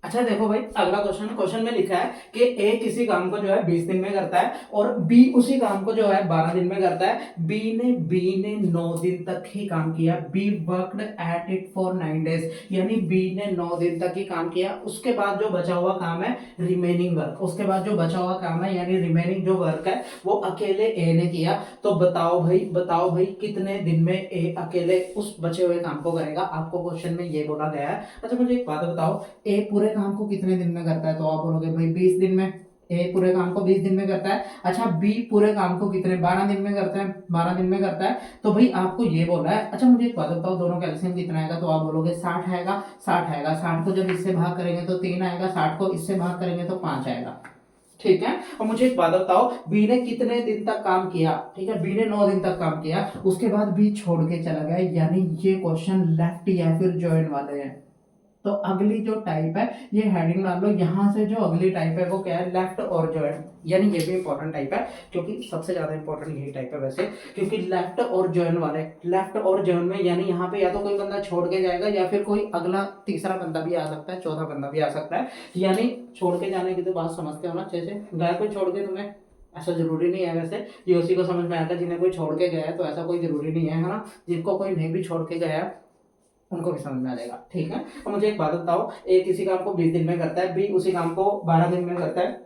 अच्छा देखो भाई, अगला क्वेश्चन, क्वेश्चन में लिखा है कि ए किसी काम को जो है 20 दिन में करता है और बी उसी काम को जो है 12 दिन में करता है। बी ने 9 दिन तक ही काम किया, be worked at it for 9 days, यानी बी ने 9 दिन तक ही काम किया। उसके बाद जो बचा हुआ काम है रिमेनिंग वर्क, उसके बाद जो बचा हुआ काम है यानी रिमेनिंग जो वर्क है वो अकेले ए ने किया। तो बताओ भाई कितने दिन में ए अकेले उस बचे हुए काम को करेगा, आपको क्वेश्चन में ये बोला गया है। अच्छा मुझे एक बात बताओ, ए पूरे काम को कितने दिन में करता है, तो आप बोलोगे भाई 20 दिन में। ए पूरे काम को 20 दिन में करता है। अच्छा बी पूरे काम को कितने 12 दिन में करता है, 12 दिन में करता है, तो भाई आपको ये बोला है। अच्छा मुझे एक बात बताओ, दोनों कैल्शियम कितना आएगा, तो आप बोलोगे 60 आएगा, 60 आएगा, 60 को जब इससे भाग करेंगे तो 3 आएगा, 60 को इससे भाग करेंगे तो 5 आएगा। ठीक है। और मुझे एक बात बताओ, बी ने कितने दिन तक काम किया? ठीक है, बी ने 9 दिन तक काम किया, उसके बाद बी छोड़ के चला गया, यानी ये क्वेश्चन लेफ्ट या फिर ज्वाइन वाले हैं। तो अगली जो टाइप है, ये हेडिंग डाल लो, यहां से जो अगली टाइप है वो क्या है? लेफ्ट और ज्वाइन, यानी ये भी इंपॉर्टेंट टाइप है, क्योंकि सबसे ज्यादा इंपॉर्टेंट यही टाइप है वैसे, क्योंकि लेफ्ट और ज्वाइन वाले, लेफ्ट और ज्वाइन में यानी यहाँ पे या तो कोई बंदा छोड़ के जाएगा या फिर कोई अगला तीसरा बंदा भी आ सकता है, चौथा बंदा भी आ सकता है। यानी छोड़ के जाने की तो बात समझते हो ना अच्छे से, गया कोई छोड़ के तुम्हें? ऐसा जरूरी नहीं है वैसे, ये उसी को समझ में आएगा जिन्हें कोई छोड़ के गया है, तो ऐसा कोई जरूरी नहीं है ना, जिनको कोई नहीं भी छोड़ के गया है उनको भी समझ में आ जाएगा। ठीक है। और मुझे एक बात बताओ, ए किसी काम को 20 दिन में करता है, बी उसी काम को 12 दिन में करता है।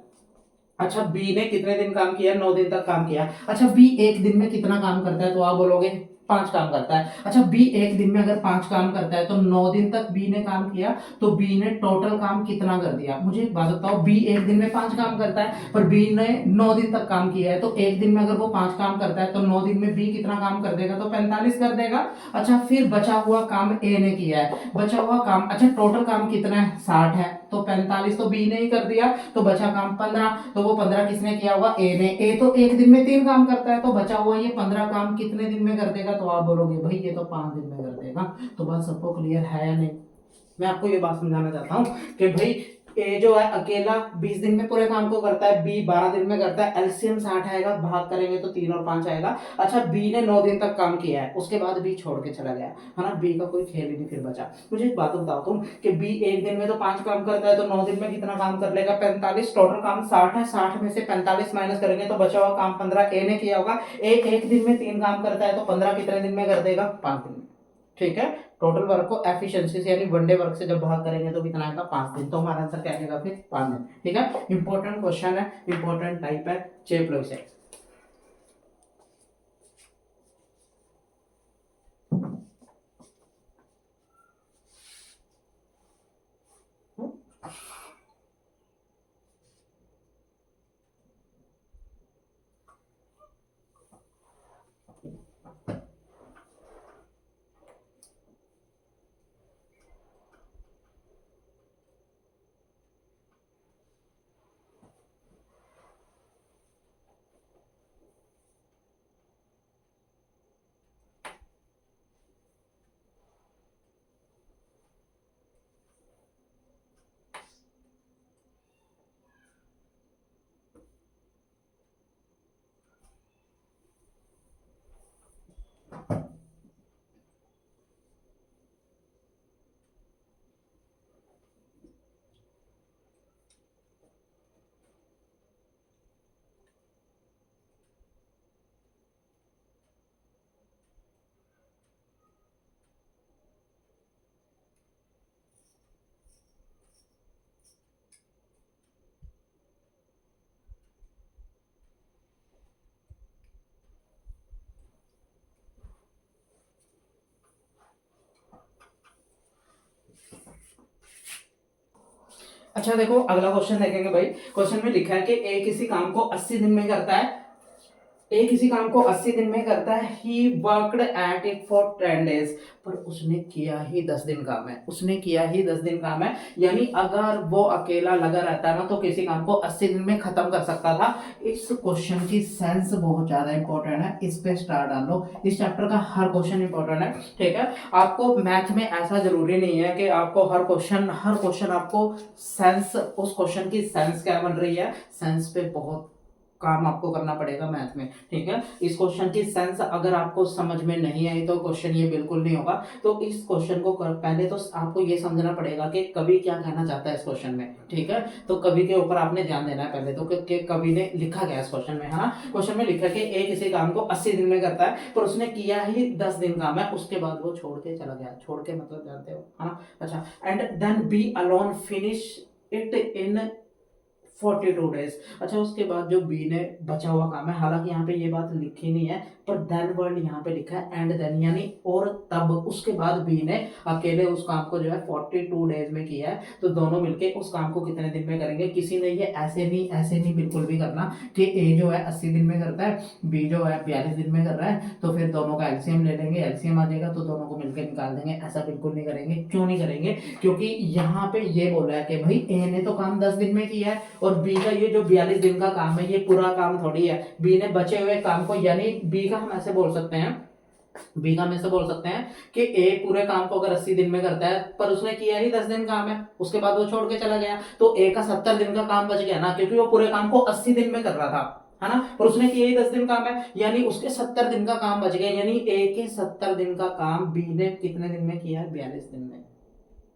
अच्छा, बी ने कितने दिन काम किया? 9 दिन तक काम किया। अच्छा, बी एक दिन में कितना काम करता है? तो आप बोलोगे 5 काम करता है। अच्छा, बी एक दिन में अगर 5 काम करता है तो 9 दिन तक बी ने काम किया, तो बी ने टोटल काम कितना कर दिया? मुझे एक बात बताओ, बी एक दिन में 5 काम करता है पर बी ने 9 दिन तक काम किया है, तो एक दिन में अगर वो 5 काम करता है तो 9 दिन में बी कितना काम कर देगा? तो 45 कर देगा। अच्छा, फिर बचा हुआ काम ए ने किया है, बचा हुआ काम, अच्छा टोटल काम कितना है? 60 है, तो 45 तो बी ने ही कर दिया, तो बचा काम 15, तो वो 15 किसने किया होगा? ए ने। ए तो एक दिन में 3 काम करता है, तो बचा हुआ ये 15 काम कितने दिन में कर देगा? तो आप बोलोगे भाई ये तो 5 दिन में कर देगा। तो बात सबको क्लियर है या नहीं? मैं आपको ये बात समझाना चाहता हूँ कि भाई ए जो है अकेला 20 दिन में पूरे काम को करता है, बी 12 दिन में करता है, एलसीएम 60 आएगा, भाग करेंगे तो 3 और 5 आएगा। अच्छा, बी ने 9 दिन तक काम किया है, उसके बाद बी छोड़ के चला गया है ना, बी का कोई खेल ही नहीं फिर बचा। मुझे एक बात बताओ तुम कि बी एक दिन में तो 5 काम करता है, तो 9 दिन में कितना काम कर लेगा? 45। टोटल काम 60 है, 60 में से 45 माइनस करेंगे तो बचा हुआ काम 15 ए ने किया होगा। ए एक दिन में 3 काम करता है, तो 15 कितने दिन में कर देगा? 5 दिन में। ठीक है। टोटल वर्क को एफिशिएंसी से यानी वनडे वर्क से जब भाग करेंगे तो कितना आएगा? 5 दिन। तो हमारा आंसर क्या आएगा फिर? 5 दिन। ठीक है। इंपॉर्टेंट क्वेश्चन है, इंपॉर्टेंट टाइप है, चेप लो इसे। अच्छा देखो, अगला क्वेश्चन देखेंगे भाई। क्वेश्चन में लिखा है कि ए किसी काम को 80 दिन में करता है, ए किसी काम को 80 दिन में करता है, he worked at it for 10 days, पर उसने किया ही 10 दिन काम है, उसने किया ही 10 दिन काम है, यानी अगर वो अकेला लगा रहता है ना तो किसी काम को 80 दिन में खत्म कर सकता था। इस क्वेश्चन की सेंस बहुत ज्यादा इंपॉर्टेंट है, इस पे स्टार डालो, इस चैप्टर का हर क्वेश्चन इंपॉर्टेंट है। ठीक है। आपको मैथ में ऐसा जरूरी नहीं है कि आपको हर क्वेश्चन आपको सेंस, उस क्वेश्चन की सेंस क्या बन रही है, सेंस पे बहुत काम आपको करना पड़ेगा मैथ में। ठीक है। इस क्वेश्चन की सेंस अगर आपको समझ में नहीं आई तो क्वेश्चन ये बिल्कुल नहीं होगा। तो इस क्वेश्चन को पहले तो आपको ये समझना पड़ेगा कि कवि क्या कहना चाहता है इस क्वेश्चन में। ठीक है। तो कवि के ऊपर आपने ध्यान देना है पहले तो कि कवि ने लिखा गया इस क्वेश्चन में, है ना। क्वेश्चन में लिखा कि ए किसी काम को 80 दिन में करता है, पर उसने किया ही 10 दिन काम है, उसके बाद वो छोड़ के चला गया। छोड़ के मतलब जानते हो, है ना। अच्छा, and then B alone finish it in 42 days. अच्छा, उसके बाद जो बी ने बचा हुआ काम है, हालांकि यहाँ पे ये बात लिखी नहीं है, पर देन वर्ड यहाँ पे लिखा है एंड देन, यानी और तब, उसके बाद बी ने अकेले उस काम को जो है 42 डेज में किया है, तो दोनों मिलके उस काम को कितने दिन में करेंगे। किसी ने ये ऐसे नहीं बिल्कुल भी करना कि ए जो है 80 दिन में करता है, बी जो है 42 दिन में कर रहा है, तो फिर दोनों का एलसीएम ले लेंगे, एलसीएम आ जाएगा तो दोनों को मिलकर निकाल देंगे। ऐसा बिल्कुल नहीं करेंगे। क्यों नहीं करेंगे? क्योंकि यहाँ पे ये बोल रहा है कि भाई ए ने तो काम 10 दिन में किया है और बी का ये जो 42 दिन का काम है ये पूरा काम थोड़ी है। बी ने बचे हुए काम को, यानी बी का हम ऐसे बोल सकते हैं, बी का हम ऐसे बोल सकते हैं कि ए पूरे काम को अगर 80 दिन में करता है पर उसने किया ही 10 दिन काम है, उसके बाद वो छोड़ के चला गया, तो ए का 70 दिन का काम बच गया ना, क्योंकि वो पूरे काम को 80 दिन में कर रहा था, है ना, और उसने किया ही 10 दिन काम है, यानी उसके 70 दिन का काम बच गया। यानी ए के 70 दिन का काम बी ने कितने दिन में किया है? 42 दिन में।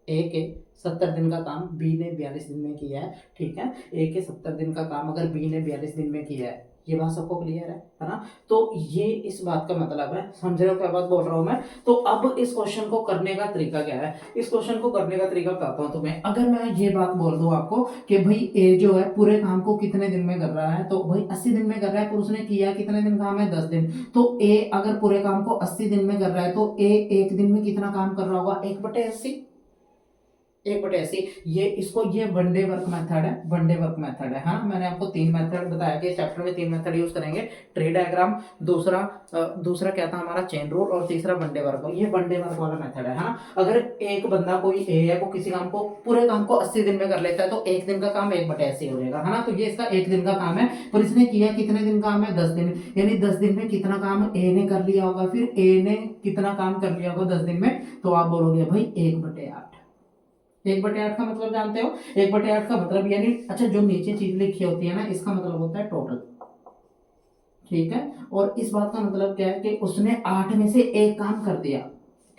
ए के 70 दिन का काम बी ने 42 दिन में किया है। ठीक है, ए के 70 दिन का काम अगर बी ने 42 दिन में किया है, ये बात सबको क्लियर है ना। तो ये इस बात का मतलब है, समझ रहे हो क्या बात बोल रहा हूं मैं। तो अब इस क्वेश्चन को करने का तरीका क्या है, इस क्वेश्चन को करने का तरीका बताता हूं तुम्हें। अगर मैं ये बात बोल दूं आपको कि भाई ए जो है पूरे काम को कितने दिन में कर रहा है, तो भाई 80 दिन में कर रहा है, पर उसने किया कितने दिन काम है? 10 दिन। तो ए अगर पूरे काम को 80 दिन में कर रहा है तो ए एक दिन में कितना काम कर रहा होगा? 1/80, 1/80। ये इसको, ये वनडे वर्क मेथड है, वनडे वर्क मेथड है। हाँ, मैंने आपको 3 मेथड बताया कि चैप्टर में 3 मेथड यूज करेंगे, ट्री डायग्राम, दूसरा क्या था हमारा? चेन रूल, और तीसरा वनडे वर्क। ये वनडे वर्क वाला मेथड है। हाँ, अगर एक बंदा कोई ए है, वो किसी काम को, पूरे काम को 80 दिन में कर लेता है, तो एक दिन का काम 1/80 हो जाएगा, है ना। तो ये इसका एक दिन का काम है, पर इसने किया कितने दिन काम है? 10 दिन। यानी 10 दिन में कितना काम ए ने कर लिया होगा? फिर ए ने कितना काम कर लिया होगा 10 दिन में? तो आप बोलोगे भाई 1/8। 1/8 का मतलब जानते हो? 1/8 का मतलब, यानी अच्छा, जो नीचे चीज लिखी होती है ना, इसका मतलब होता है टोटल। ठीक है, और इस बात का मतलब क्या है कि उसने 8 में से एक काम कर दिया।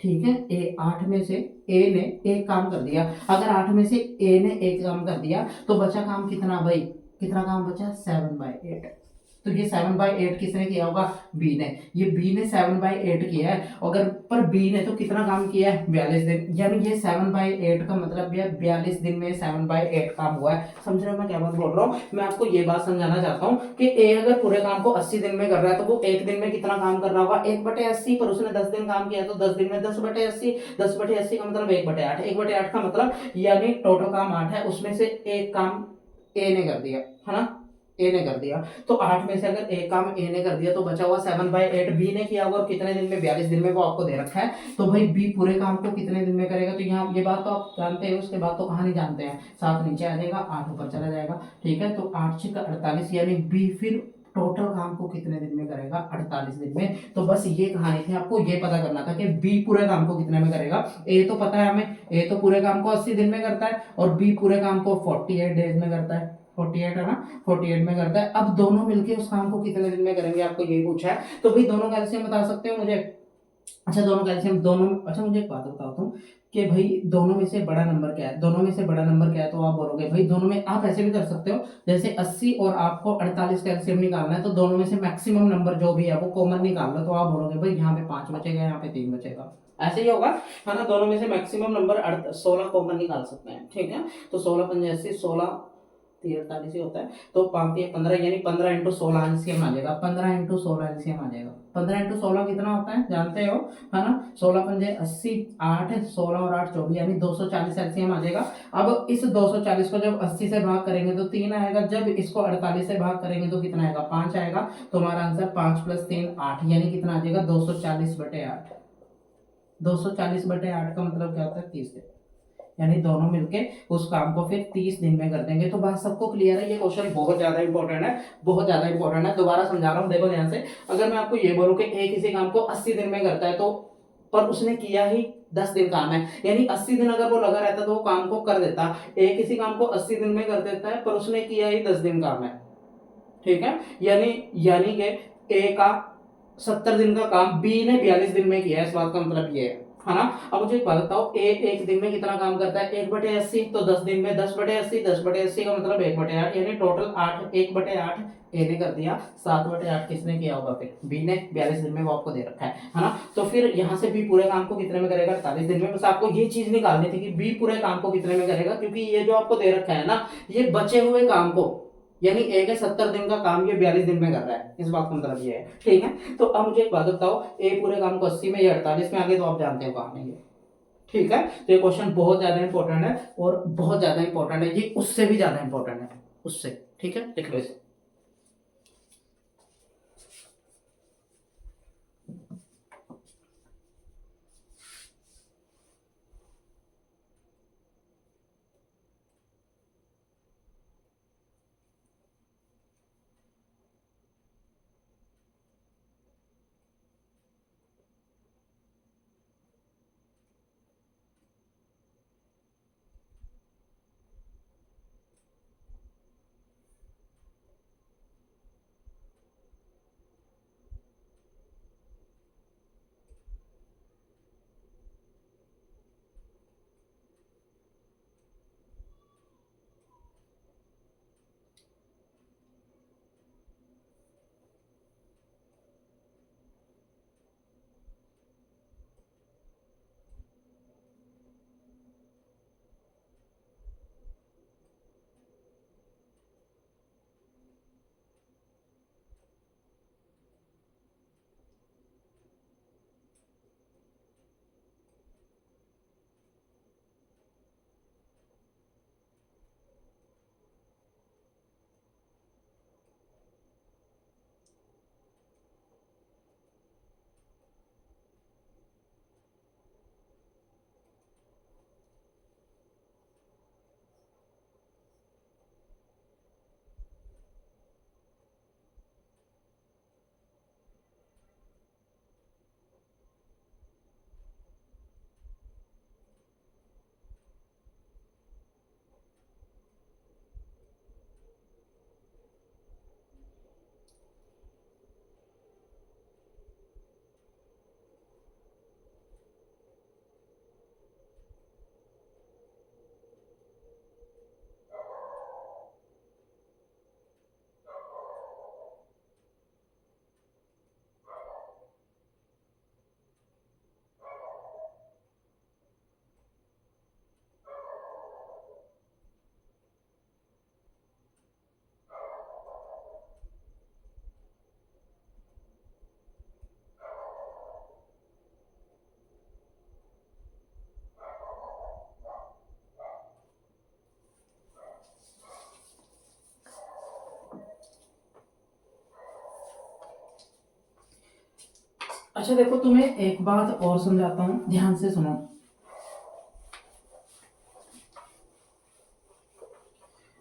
ठीक है, ए 8 में से ए ने एक काम कर दिया। अगर 8 में से ए ने एक काम कर दिया तो बचा काम कितना भाई? कितना काम बचा? 7/8। तो ये 7/8 किसने किया होगा? बी ने। ये बी ने 7/8 किया है, अगर पर बी ने तो कितना काम किया है? 42 दिन। यानी ये 7/8 का मतलब है 42 दिन में 7/8 काम हुआ है। समझ रहे हो मैं क्या बात बोल रहा हूँ? मैं आपको ये बात समझाना चाहता हूँ कि ए अगर पूरे काम को 80 दिन में कर रहा है, तो वो एक दिन में कितना काम कर रहा होगा? 1/80। पर उसने 10 दिन काम किया, तो 10 दिन में 10/80। 10/80 का मतलब 1/8। 1/8 का मतलब, यानी टोटल काम 8 है, उसमें से एक काम ए ने कर दिया, है ना, ए ने कर दिया। तो 8 में से अगर एक काम ए ने कर दिया तो बचा हुआ 7/8 बी ने किया होगा, और कितने दिन में? 42 दिन में, वो आपको दे रखा है। तो भाई बी पूरे काम को कितने दिन में करेगा? तो यहाँ ये बात तो आप जानते हैं, उसके बाद तो कहाँ नहीं जानते हैं। 7 नीचे आ जाएगा, 8 ऊपर चला जाएगा। ठीक है, तो 8 6 48, यानी बी फिर टोटल काम को कितने दिन में करेगा? 48 दिन में। तो बस ये कहानी थी, आपको ये पता करना था कि बी पूरे काम को कितने में करेगा। ए तो पता है हमें, ए तो पूरे काम को 80 दिन में करता है, और बी पूरे काम को 48 डेज में करता है। 48 है ना, 48 में करता है। अब दोनों मिलके उस काम को कितने दिन में करेंगे, आपको यही पूछा है। तो भाई दोनों कैल्शियम बता सकते हो मुझे? अच्छा, दोनों कैल्शियम, दोनों, अच्छा मुझे एक बात बताता हूँ कि भाई दोनों में से बड़ा नंबर क्या है? दोनों में से बड़ा नंबर क्या है? तो आप बोलोगे भाई दोनों में, आप ऐसे भी कर सकते हो, जैसे 80 और आपको 48 कैल्शियम निकालना है, तो दोनों में से मैक्सिमम नंबर जो भी है वो कॉमन निकाल लो। तो आप बोलोगे भाई यहाँ पे 5 बचेगा, यहाँ पे 3 बचेगा, ऐसे ही होगा, है ना। दोनों में से मैक्सिमम नंबर 16 कॉमन निकाल सकते हैं। ठीक है, तो 16 पंजे 80, 16 48 ही होता है, तो 5 3 15, यानी 15 × 16 एलसीएम आ जाएगा। 15 × 16 एलसीएम आ जाएगा। 15 × 16 कितना होता है जानते हो, है ना। 16 पंजे 80, 8 16 और 8 24, यानी 240 एलसीएम आ जाएगा। अब इस 240 को जब 80 से भाग करेंगे तो 3 आएगा, जब इसको 48 से भाग करेंगे तो कितना आएगा? 5 आएगा। तो हमारा आंसर 5 + 3 8, यानी कितना आ जाएगा? 240/8। 240/8 का मतलब क्या होता है? 30 दिन। यानी दोनों मिलके उस काम को फिर 30 दिन में कर देंगे। तो बात सबको क्लियर है? ये क्वेश्चन बहुत ज्यादा इंपॉर्टेंट है, बहुत ज्यादा इंपॉर्टेंट है। दोबारा समझा रहा हूँ, देखो ध्यान से। अगर मैं आपको ये बोलूं कि ए किसी काम को 80 दिन में करता है, तो पर उसने किया ही 10 दिन काम है, यानी 80 दिन अगर वो लगा रहता तो वो काम को कर देता। ए किसी काम को 80 दिन में कर देता है, पर उसने किया ही 10 दिन काम है। ठीक है, यानी कि ए का 70 दिन का काम बी ने 42 दिन में किया है। इस बात का मतलब ये है ना। अब मुझे एक बात बताओ, ए एक दिन में कितना काम करता है? 1/80, तो 10 दिन में 10/80, 10/80 का मतलब 1/8, यानी टोटल 8, 1/8 ए ने कर दिया। 7/8 किसने किया होगा? फिर बी ने, 42 दिन में, वो आपको दे रखा है ना। तो फिर यहाँ से बी पूरे काम को कितने में करेगा? 48 दिन में। बस आपको ये चीज निकालनी थी कि बी पूरे काम को कितने में करेगा, क्योंकि ये जो आपको दे रखा है ना, ये बचे हुए काम को, यानी ए के 70 दिन का काम ये 42 दिन में कर रहा है, इस बात का मतलब ये है। ठीक है, तो अब मुझे एक बात बताओ, ए पूरे काम को 80 में या 48 में, आगे तो आप जानते हो कहाँ है ये। ठीक है, तो ये क्वेश्चन बहुत ज्यादा इंपॉर्टेंट है, और बहुत ज्यादा इंपॉर्टेंट है, ये उससे भी ज्यादा इंपॉर्टेंट है, उससे। ठीक है, लिख लो इसे। अच्छा देखो, तुम्हें एक बात और समझाता हूँ, ध्यान से सुनो।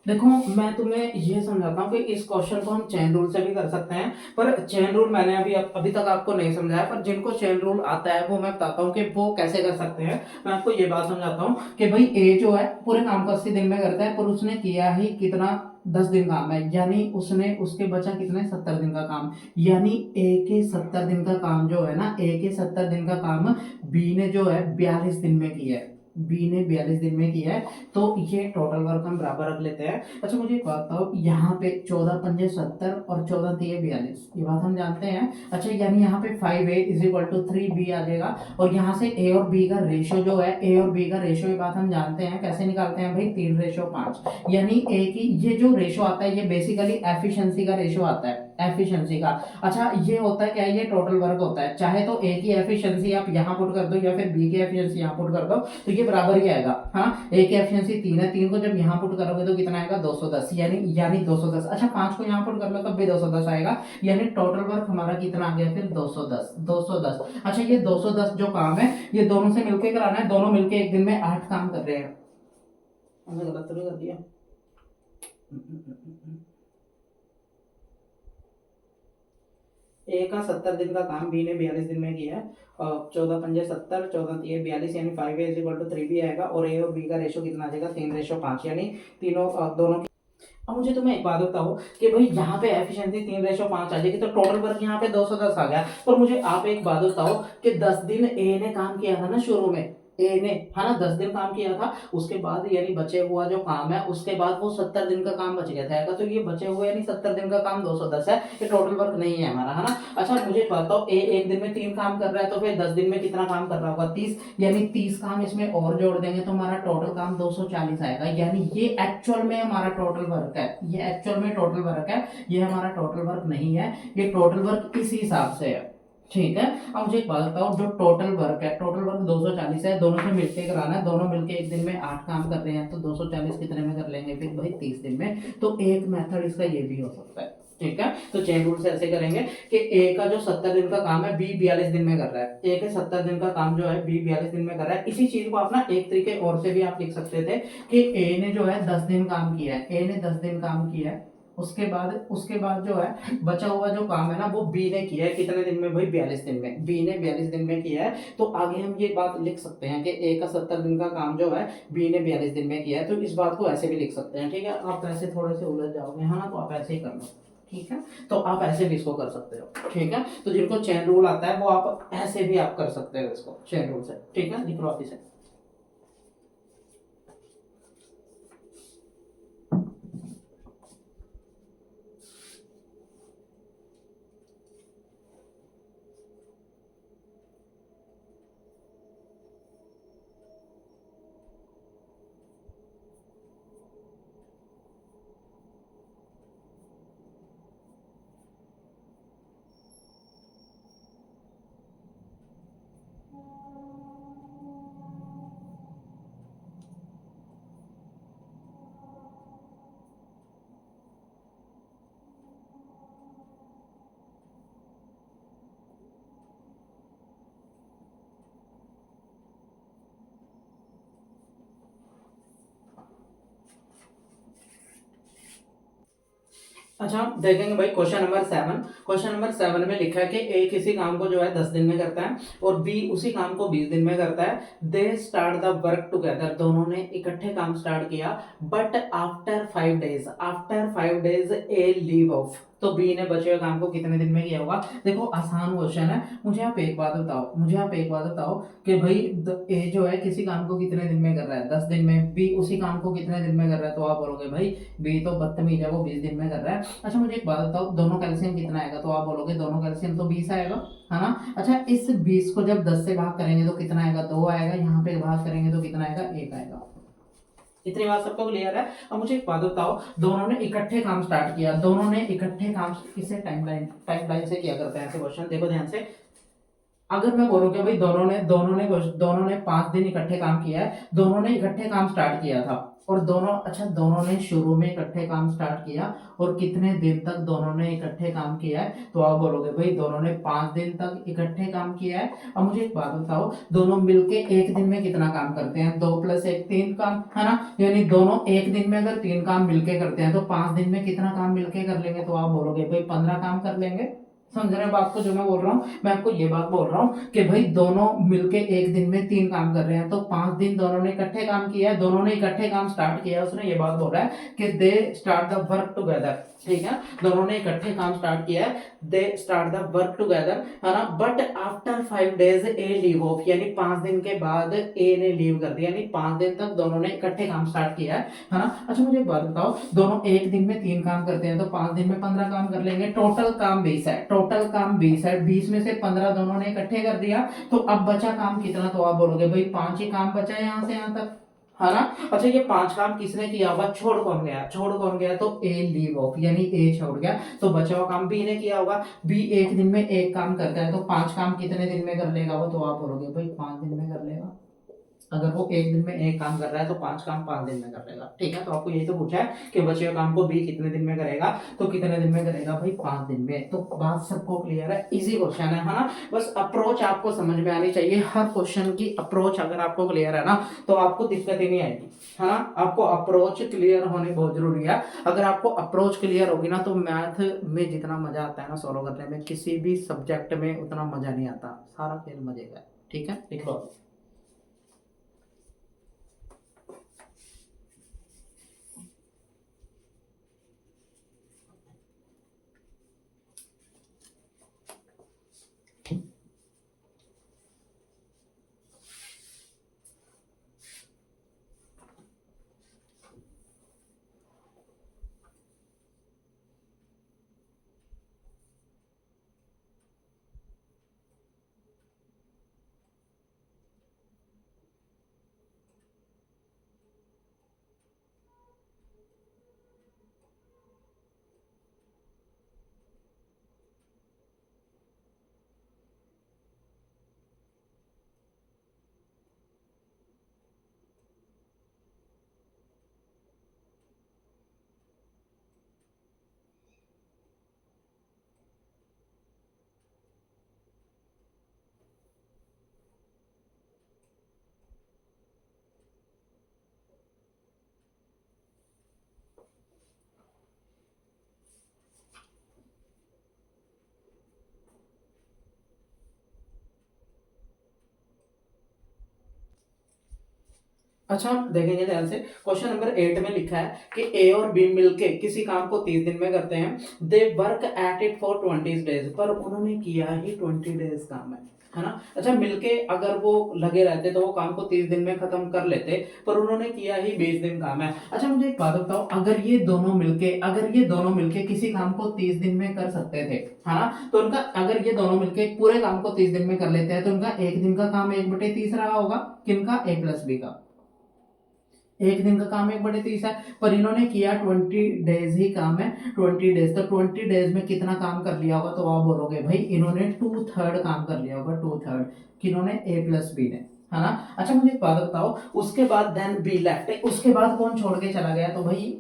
देखो, मैं तुम्हें ये समझाता हूँ कि इस क्वेश्चन को हम चेन रूल से भी कर सकते हैं, पर चेन रूल मैंने अभी तक आपको नहीं समझाया, पर जिनको चेन रूल आता है वो मैं बताता हूँ कि वो कैसे कर सकते हैं। मैं आपको ये बात समझाता हूँ कि भाई ए जो है पूरे काम को 80 दिन में करता है, पर उसने किया ही कितना, 10 दिन काम है, यानी उसने उसके बचा कितने, 70 दिन का काम। यानी ए के 70 दिन का काम जो है ना, ए के 70 दिन का काम बी ने जो है 42 दिन में किया है, बी ने 42 दिन में किया है। तो ये टोटल वर्क हम बराबर रख लेते हैं। अच्छा मुझे एक बात बताओ, यहाँ पे 14 पंजे 70 और 14 तिये 42, ये बात हम जानते हैं। अच्छा यानी यहाँ पे 5A is equal to 3B आ जाएगा, और यहाँ से ए और बी का रेशो जो है, ए और बी का रेशो, ये बात हम जानते हैं, कैसे निकालते हैं भाई, 3:5। यानी ए की ये जो रेशो आता है, ये बेसिकली एफिशिएंसी का रेशो आता है, एफिशिएंसी का। अच्छा ये होता है क्या, ये टोटल वर्क होता है, चाहे तो ए की एफिशिएंसी आप यहाँ पुट कर दो या फिर बी की एफिशिएंसी यहाँ पुट कर दो, तो ये बराबर ही आएगा। हाँ, ए की एफिशिएंसी 3 है, 3 को जब यहाँ पुट करोगे तो कितना आएगा, 210, यानी 210। अच्छा 5 को यहाँ पुट कर लो तब भी 210 आएगा, यानी टोटल वर्क हमारा कितना आ गया फिर, 210। अच्छा ये 210 जो काम है, ये दोनों से मिलके कराना है, दोनों मिलके एक दिन में 8 काम कर रहे हैं। हमने गलत तो नहीं कर दिया? ए का 70 दिन का काम बी ने 42 दिन में किया है, और 14 पंजे 70, 14 तिये 42, यानी 5A is equal to 3B आएगा, और ए और बी का रेशो कितना आ जाएगा, 3:5, यानी तीनों दोनों। अब मुझे तुम्हें एक बात बताओ कि भाई यहाँ पे एफिशिएंसी 3:5 आ जाएगी, तो टोटल वर्क यहाँ पे 210 आ गया। पर मुझे आप एक बात बताओ कि 10 दिन ए ने काम किया था ना शुरू में, ए ने, है ना, 10 दिन काम किया था, उसके बाद यानी बचे हुआ जो काम है उसके बाद वो 70 दिन का काम बच गया था, तो ये बचे हुए यानी 70 दिन का काम 210 है, ये टोटल वर्क नहीं है हमारा, है ना। अच्छा मुझे बताओ, ए एक दिन में 3 काम कर रहा है, तो फिर 10 दिन में कितना काम कर रहा होगा, 30, यानी 30 काम इसमें और जोड़ देंगे तो हमारा टोटल काम 240 आएगा, यानी ये एक्चुअल में हमारा टोटल वर्क है, ये एक्चुअल में टोटल वर्क है, ये हमारा टोटल वर्क नहीं है, ये टोटल वर्क इस हिसाब से है, ठीक है। अब मुझे एक बात बताओ, जो टोटल वर्क है, टोटल वर्क 240 है, दोनों से मिलके कराना है, दोनों मिलके एक दिन में 8 काम कर रहे हैं, तो 240 कितने में कर लेंगे फिर भाई, 30 दिन में। तो एक मेथड इसका ये भी हो सकता है, ठीक है। तो चेन रूल से ऐसे करेंगे कि ए का जो 70 दिन का काम है, बी 42 दिन में कर रहा है, ए के 70 दिन का काम जो है बी 42 दिन में कर रहा है। इसी चीज को आप ना एक तरीके और से भी आप लिख सकते थे कि ए ने जो है 10 दिन काम किया है, ए ने 10 दिन काम किया है, उसके बाद जो है बचा हुआ जो काम है ना वो बी ने किया है, कितने दिन में भाई, 42 दिन में, बी ने 42 दिन में किया है। तो आगे हम ये बात लिख सकते हैं कि ए का 70 दिन का काम जो है बी ने 42 दिन में किया है, तो इस बात को ऐसे भी लिख सकते हैं, ठीक है। आप ऐसे थोड़े से उलझ जाओगे, है ना, तो आप ऐसे ही कर लो, ठीक है। तो आप ऐसे भी इसको कर सकते हो, ठीक है। तो जिनको चेन रूल आता है वो आप ऐसे भी आप कर सकते हो इसको चेन रूल से, ठीक है। लिख लो आप इसे। अच्छा देखेंगे भाई क्वेश्चन नंबर 7। क्वेश्चन नंबर 7 में लिखा है कि ए किसी काम को जो है 10 दिन में करता है और बी उसी काम को 20 दिन में करता है। They start the work together, दोनों ने इकट्ठे काम स्टार्ट किया, but after 5 days A leave of, तो बी ने बचे हुए काम को कितने दिन में किया होगा। देखो आसान क्वेश्चन है, मुझे आप एक बात बताओ कि भाई ए जो है किसी काम को कितने दिन में कर रहा है, 10 दिन में, बी उसी काम को कितने दिन में कर रहा है, तो आप बोलोगे भाई बी तो बदतमीज है, वो 20 दिन में कर रहा है। अच्छा मुझे एक बात बताओ, दोनों कैल्शियम कितना आएगा, तो आप बोलोगे दोनों कैल्शियम तो 20 आएगा, है ना। अच्छा इस 20 को जब 10 से भाग करेंगे तो कितना आएगा, 2 आएगा, यहाँ पे भाग करेंगे तो कितना आएगा, 1 आएगा। इतनी बात सबको क्लियर है। अब मुझे एक बात बताओ, दोनों ने इकट्ठे काम स्टार्ट किया, दोनों ने इकट्ठे काम किसे टाइमलाइन से किया करते हैं ऐसे क्वेश्चन, देखो ध्यान से। अगर मैं बोलूँ कि भाई दोनों ने 5 दिन इकट्ठे काम किया है, दोनों ने इकट्ठे काम स्टार्ट किया था, और दोनों ने शुरू में इकट्ठे काम स्टार्ट किया, और कितने दिन तक दोनों ने इकट्ठे काम किया है, तो आप बोलोगे भाई दोनों ने 5 दिन तक इकट्ठे काम किया है। अब मुझे एक बात बताओ, दोनों मिलके एक दिन में कितना काम करते हैं, 2 + 1 3 काम, है ना। यानी दोनों एक दिन में अगर 3 काम मिलके करते हैं तो 5 दिन में कितना काम मिलके कर लेंगे, तो आप बोलोगे भाई 15 काम कर लेंगे। समझ रहे हैं बात को जो मैं बोल रहा हूँ, मैं आपको ये बात बोल रहा हूँ कि भाई दोनों मिलके एक दिन में 3 काम कर रहे हैं, तो 5 दिन दोनों ने इकट्ठे काम किया है, दोनों ने इकट्ठे काम स्टार्ट किया है, उसने ये बात बोला है कि they start the work together, ठीक है। दोनों ने इकट्ठे काम स्टार्ट किया है, they start the work together, है ना, but after 5 days A leave of, यानी 5 दिन के बाद ए ने लीव कर दिया, यानी 5 दिन तक दोनों ने इकट्ठे काम स्टार्ट किया है ना। अच्छा मुझे एक बात बताओ, दोनों एक दिन में 3 काम करते हैं तो 5 दिन में 15 काम कर लेंगे, टोटल काम 20 है, टोटल काम 20 है, 20 में से 15 दोनों ने इकट्ठे कर दिया, तो अब बचा काम कितना, तो आप बोलोगे भाई 5 ही काम बचा है यहाँ से यहाँ तक, है ना। अच्छा ये 5 काम किसने किया होगा, छोड़ कौन गया, तो ए लीव ऑफ, यानी ए छोड़ गया, तो बचा हुआ काम बी ने किया होगा। बी एक दिन में 1 काम करता है, तो 5 काम कितने दिन में कर लेगा वो, तो आप बोलोगे भाई 5 दिन में कर लेगा। अगर वो एक दिन में 1 काम कर रहा है तो 5 काम 5 दिन में कर लेगा, ठीक है। तो आपको यही तो पूछा है कि बचे हुए काम को बी कितने दिन में करेगा, तो कितने दिन में करेगा भाई, 5 दिन में। तो बात सबको क्लियर है, इजी क्वेश्चन है ना। बस अप्रोच आपको समझ में आनी चाहिए, हर क्वेश्चन की अप्रोच अगर आपको क्लियर है ना तो आपको दिक्कत ही नहीं आएगी, है ना। आपको अप्रोच क्लियर होनी बहुत जरूरी है। अगर आपको अप्रोच क्लियर होगी ना तो मैथ में जितना मजा आता है ना सॉल्व करने में, किसी भी सब्जेक्ट में उतना मजा नहीं आता, सारा खेल मजे का है, ठीक है। लिख लो। अच्छा देखेंगे ध्यान से, क्वेश्चन नंबर 8 में लिखा है कि ए और बी मिलके किसी काम को 30 दिन में करते हैं। They work at it for 20 days, पर उन्होंने किया ही 20 डेज काम है ना। अच्छा मिलके अगर वो लगे रहते तो वो काम को 30 दिन में खत्म कर लेते, पर उन्होंने किया ही 20 दिन काम है। अच्छा मुझे एक बात बताओ, अगर ये दोनों मिलके किसी काम को 30 दिन में कर सकते थे, है ना, तो उनका, अगर ये दोनों मिलके पूरे काम को 30 दिन में कर लेते हैं तो उनका एक दिन का काम 1/30 रहा होगा। किनका? ए प्लस बी का। एक दिन का काम 1/30 है, पर इन्होंने किया 20 डेज ही काम है। 20 डेज, तो 20 डेज में कितना काम कर लिया होगा? तो आप बोलोगे भाई इन्होंने 2/3 काम कर लिया होगा, 2/3। किन्होंने? ए प्लस बी ने, है ना। अच्छा मुझे एक बात बताओ, उसके बाद देन बी लेफ्ट, उसके बाद कौन छोड़ के चला गया? तो भाई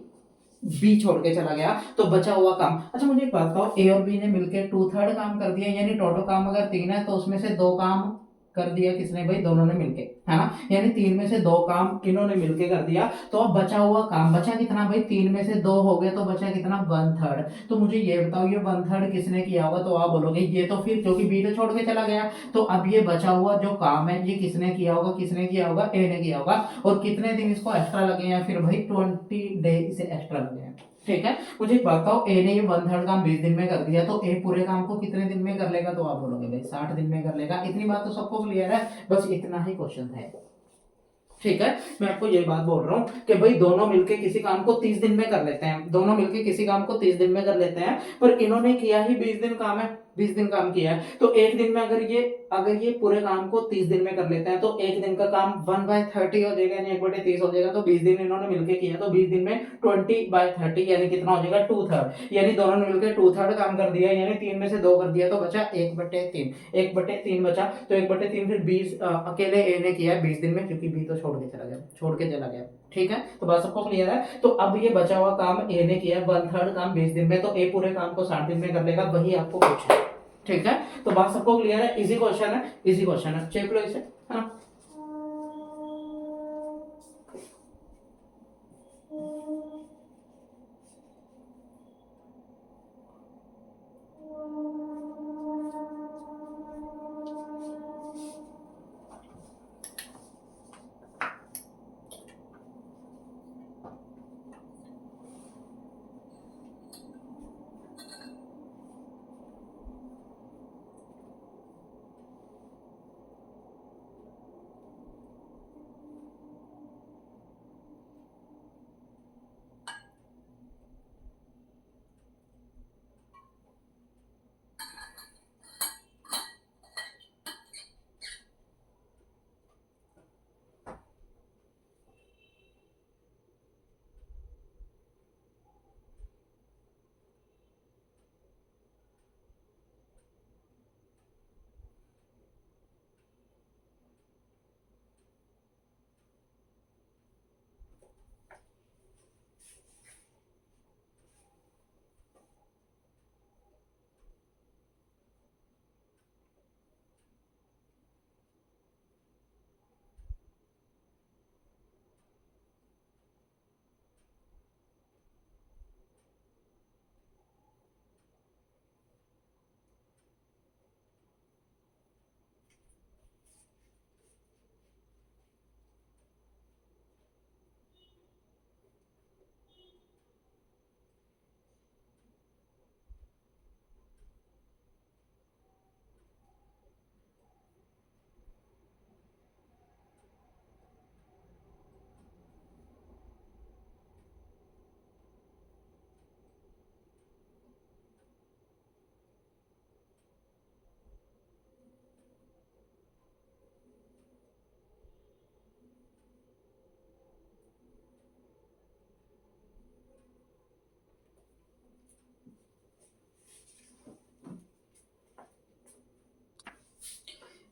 बी छोड़ के चला गया, तो बचा हुआ काम। अच्छा मुझे एक बात बताओ, ए और बी ने मिलकर 2/3 काम कर दिया, यानी टोटल काम अगर 3 है तो उसमें से 2 काम कर दिया किसने? भाई दोनों ने मिलके, है ना। यानी 3 में से 2 काम इन्होंने मिलके कर दिया, तो अब बचा हुआ काम बचा कितना भाई? 3 में से 2 हो गए तो बचा कितना? 1/3। तो मुझे ये बताओ, ये 1/3 किसने किया होगा? तो आप बोलोगे ये तो फिर, क्योंकि बी तो छोड़ के चला गया, तो अब ये बचा हुआ जो काम है ये किसने किया होगा? किसने किया होगा? ए ने किया होगा। और कितने दिन इसको एक्स्ट्रा लगे हैं? फिर भाई 20 डे इसे एक्स्ट्रा लगे हैं। ठीक है, मुझे एक बात बताओ, ए ने ये 1/3 काम 20 दिन में कर दिया, तो ए पूरे काम को कितने दिन में कर लेगा? तो आप बोलोगे भाई 60 दिन में कर लेगा। इतनी बात तो सबको क्लियर है, बस इतना ही क्वेश्चन है। ठीक है, मैं आपको ये बात बोल रहा हूँ कि भाई दोनों मिलके किसी काम को 30 दिन में कर लेते हैं, दोनों मिलके किसी काम को 30 दिन में कर लेते हैं, पर इन्होंने किया ही 20 दिन काम है, 20 दिन काम किया है। तो एक दिन में अगर ये पूरे काम को 30 दिन में कर लेते हैं, तो एक दिन का काम 1/30 हो जाएगा, यानी 1/30 हो जाएगा। तो 20 दिन इन्होंने मिलकर किया, तो 20 दिन में 20/30 यानी कितना हो जाएगा? 2/3। यानी दोनों ने मिलकर 2/3 काम कर दिया, यानी 3 में से 2 कर दिया, तो बचा 1/3। 1/3 बचा, तो 1/3 फिर 20 अकेले ए ने किया है 20 दिन में, क्योंकि बी तो छोड़ के चला गया। ठीक है, तो बात सबको क्लियर है। तो अब ये बचा हुआ काम ए ने किया 1/3 काम 20 दिन में, तो ए पूरे काम को 60 दिन में कर लेगा, वही आपको पूछना है। ठीक है, तो बात सबको क्लियर है। इजी क्वेश्चन है, इजी क्वेश्चन है, चेक लो इसे, है ना।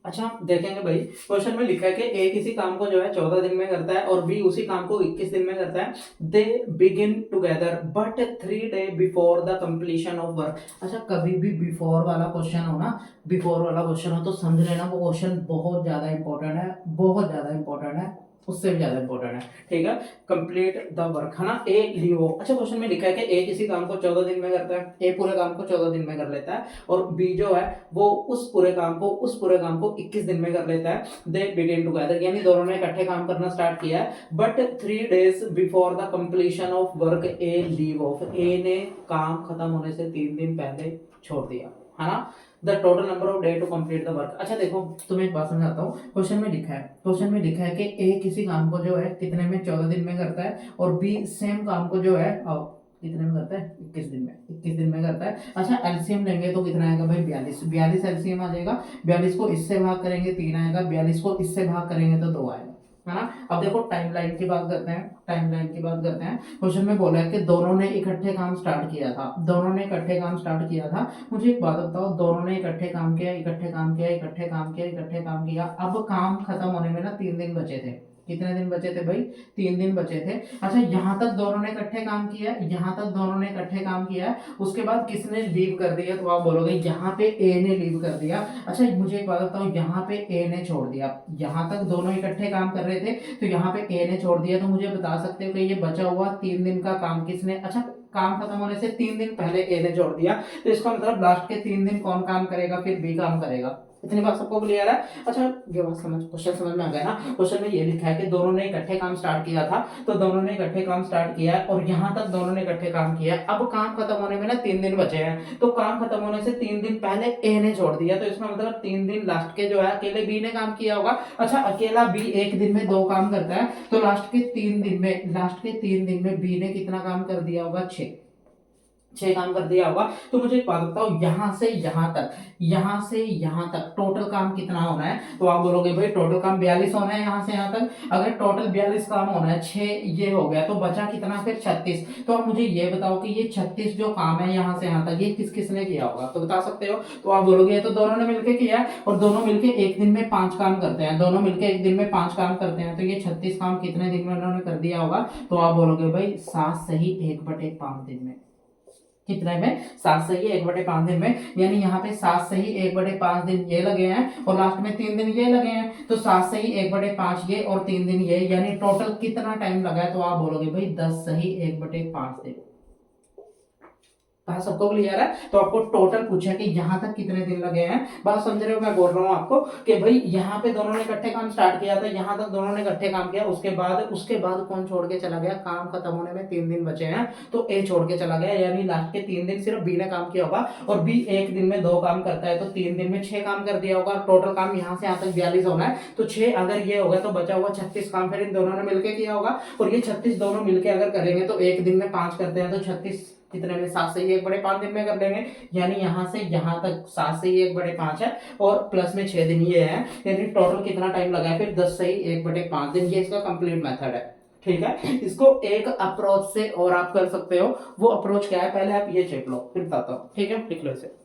अच्छा देखेंगे भाई, क्वेश्चन में लिखा है कि ए किसी काम को जो है 14 दिन में करता है और बी उसी काम को 21 दिन में करता है। They begin together but 3 day before the completion of work. अच्छा कभी भी बिफोर वाला क्वेश्चन हो ना, बिफोर वाला क्वेश्चन हो तो समझ लेना वो क्वेश्चन बहुत ज्यादा इंपॉर्टेंट है, बहुत ज्यादा इंपॉर्टेंट है। उससे भी ज्यादा इंपॉर्टेंट है, ठीक है। कंप्लीट द वर्क, है ना। ए लीव, अच्छा क्वेश्चन में लिखा है कि ए किसी काम को 14 दिन में करता है, ए पूरे काम को 14 दिन में कर लेता है, और बी जो है वो उस पूरे काम को 21 दिन में कर लेता है। दे बिगिन टुगेदर, यानी दोनों ने इकट्ठे काम करना स्टार्ट किया है, but 3 days before the completion of work A leave off, A ने काम खत्म होने से 3 दिन पहले छोड़ दिया, है ना। The total number of day to complete the work. अच्छा देखो, तुम्हें एक बात समझाता हूँ। क्वेश्चन में लिखा है कि ए किसी काम को जो है कितने में, 14 दिन में करता है, और बी सेम काम को जो है कितने में करता है, 21 दिन में करता है। अच्छा एलसीएम लेंगे तो कितना आएगा भाई, 42 एलसीएम आ जाएगा। 42 को इससे भाग करेंगे 3 आएगा, 42 को इससे भाग करेंगे तो 2 आएगा, है ना। अब देखो टाइमलाइन की बात करते हैं, क्वेश्चन में बोला है कि दोनों ने इकट्ठे काम स्टार्ट किया था। मुझे एक बात बताओ, दोनों ने इकट्ठे काम किया, अब काम खत्म होने में ना 3 दिन बचे थे। कितने दिन बचे थे भाई, 3 दिन बचे थे। अच्छा यहाँ तक दोनों ने इकट्ठे काम किया, उसके बाद किसने लीव कर दिया, तो आप बोलोगे यहाँ पे ए ने लीव कर दिया। अच्छा मुझे एक बात बताओ, यहाँ पे ए ने छोड़ दिया, यहाँ तक दोनों इकट्ठे काम कर रहे थे, तो यहाँ पे ए ने छोड़ दिया, तो मुझे बता सकते हो कि ये बचा हुआ 3 दिन का काम किसने, अच्छा काम खत्म होने से 3 दिन पहले ए ने जोड़ दिया, तो इसका मतलब लास्ट के 3 दिन कौन काम करेगा, फिर बी काम करेगा। इतनी बात सबको क्लियर है। अच्छा ये बात क्वेश्चन समझ में आ गया ना। क्वेश्चन में ये लिखा है कि दोनों ने इकट्ठे काम स्टार्ट किया था, तो दोनों ने इकट्ठे काम स्टार्ट किया है, और यहाँ तक दोनों ने इकट्ठे काम किया है। अब काम खत्म होने में ना 3 दिन बचे हैं, तो काम खत्म होने से 3 दिन पहले ए ने छोड़ दिया, तो इसका मतलब 3 दिन लास्ट के जो है अकेले बी ने काम किया होगा। अच्छा अकेला बी एक दिन में 2 काम करता है, तो लास्ट के 3 दिन में बी ने कितना काम कर दिया होगा, 6 काम कर दिया होगा। तो मुझे एक बात बताओ, यहाँ से यहाँ तक टोटल काम कितना होना है, तो आप बोलोगे भाई टोटल काम 42 होना है यहाँ से यहाँ तक। अगर टोटल 42 काम होना है, 6 ये हो गया, तो बचा कितना फिर 36। तो आप मुझे ये बताओ कि ये 36 जो काम है यहाँ से यहाँ तक, ये किसने किया होगा, तो बता सकते हो। तो आप बोलोगे ये तो दोनों ने मिलकर किया है, और दोनों मिलकर एक दिन में 5 काम करते हैं, तो ये 36 काम कितने दिन में उन्होंने कर दिया होगा, तो आप बोलोगे भाई 7 सही 1/5 दिन में। कितने में, 7 सही 1/5 दिन में, यानी यहाँ पे 7 सही 1/5 दिन ये लगे हैं, और लास्ट में 3 दिन ये लगे हैं, तो 7 सही 1/5 ये और 3 दिन ये, यानी टोटल कितना टाइम लगा है, तो आप बोलोगे भाई 10 सही 1/5 दिन। सबको क्लियर है। तो आपको टोटल पूछा कि यहाँ तक कितने दिन लगे हैं, बात समझ रहे हो। मैं बोल रहा हूँ आपको कि भाई यहाँ पे दोनों ने इकट्ठे काम स्टार्ट किया था, यहाँ तक दोनों ने इकट्ठे काम किया, उसके बाद कौन छोड़ के चला गया, काम खत्म होने में 3 दिन बचे हैं, तो ए छोड़ के चला गया, यानी लास्ट के 3 दिन सिर्फ बी ने काम किया होगा, और बी एक दिन में 2 काम करता है, तो 3 दिन में 6 काम कर दिया होगा। टोटल काम यहाँ से यहाँ तक 42 होना है, तो 6 अगर ये होगा तो बचा हुआ 36 काम फिर इन दोनों ने मिलकर किया होगा, और ये 36 दोनों मिलकर अगर करेंगे तो एक दिन में 5 करते हैं, तो 36 कितने में, 7 से 1/5 दिन में कर लेंगे, यानी यहाँ से यहाँ तक 7 से 1/5 है, और प्लस में 6 दिन ये है, यानी टोटल कितना टाइम लगा है फिर 10 से 1/5 दिन। ये इसका कंप्लीट मेथड है, ठीक है। इसको एक अप्रोच से और आप कर सकते हो, वो अप्रोच क्या है पहले आप ये चेक लो, फिर बताता हूँ, ठीक है। लिख लो इसे।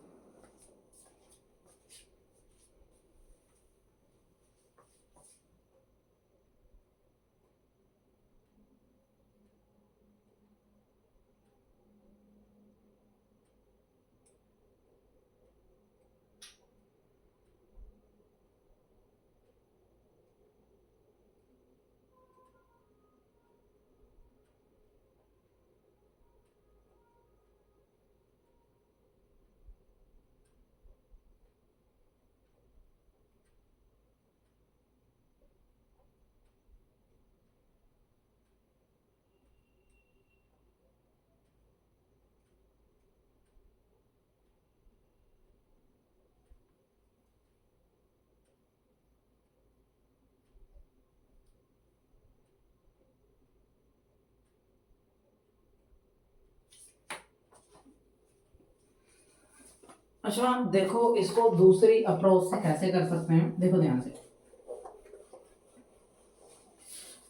अच्छा देखो, इसको दूसरी अप्रोच से कैसे कर सकते हैं, देखो ध्यान से।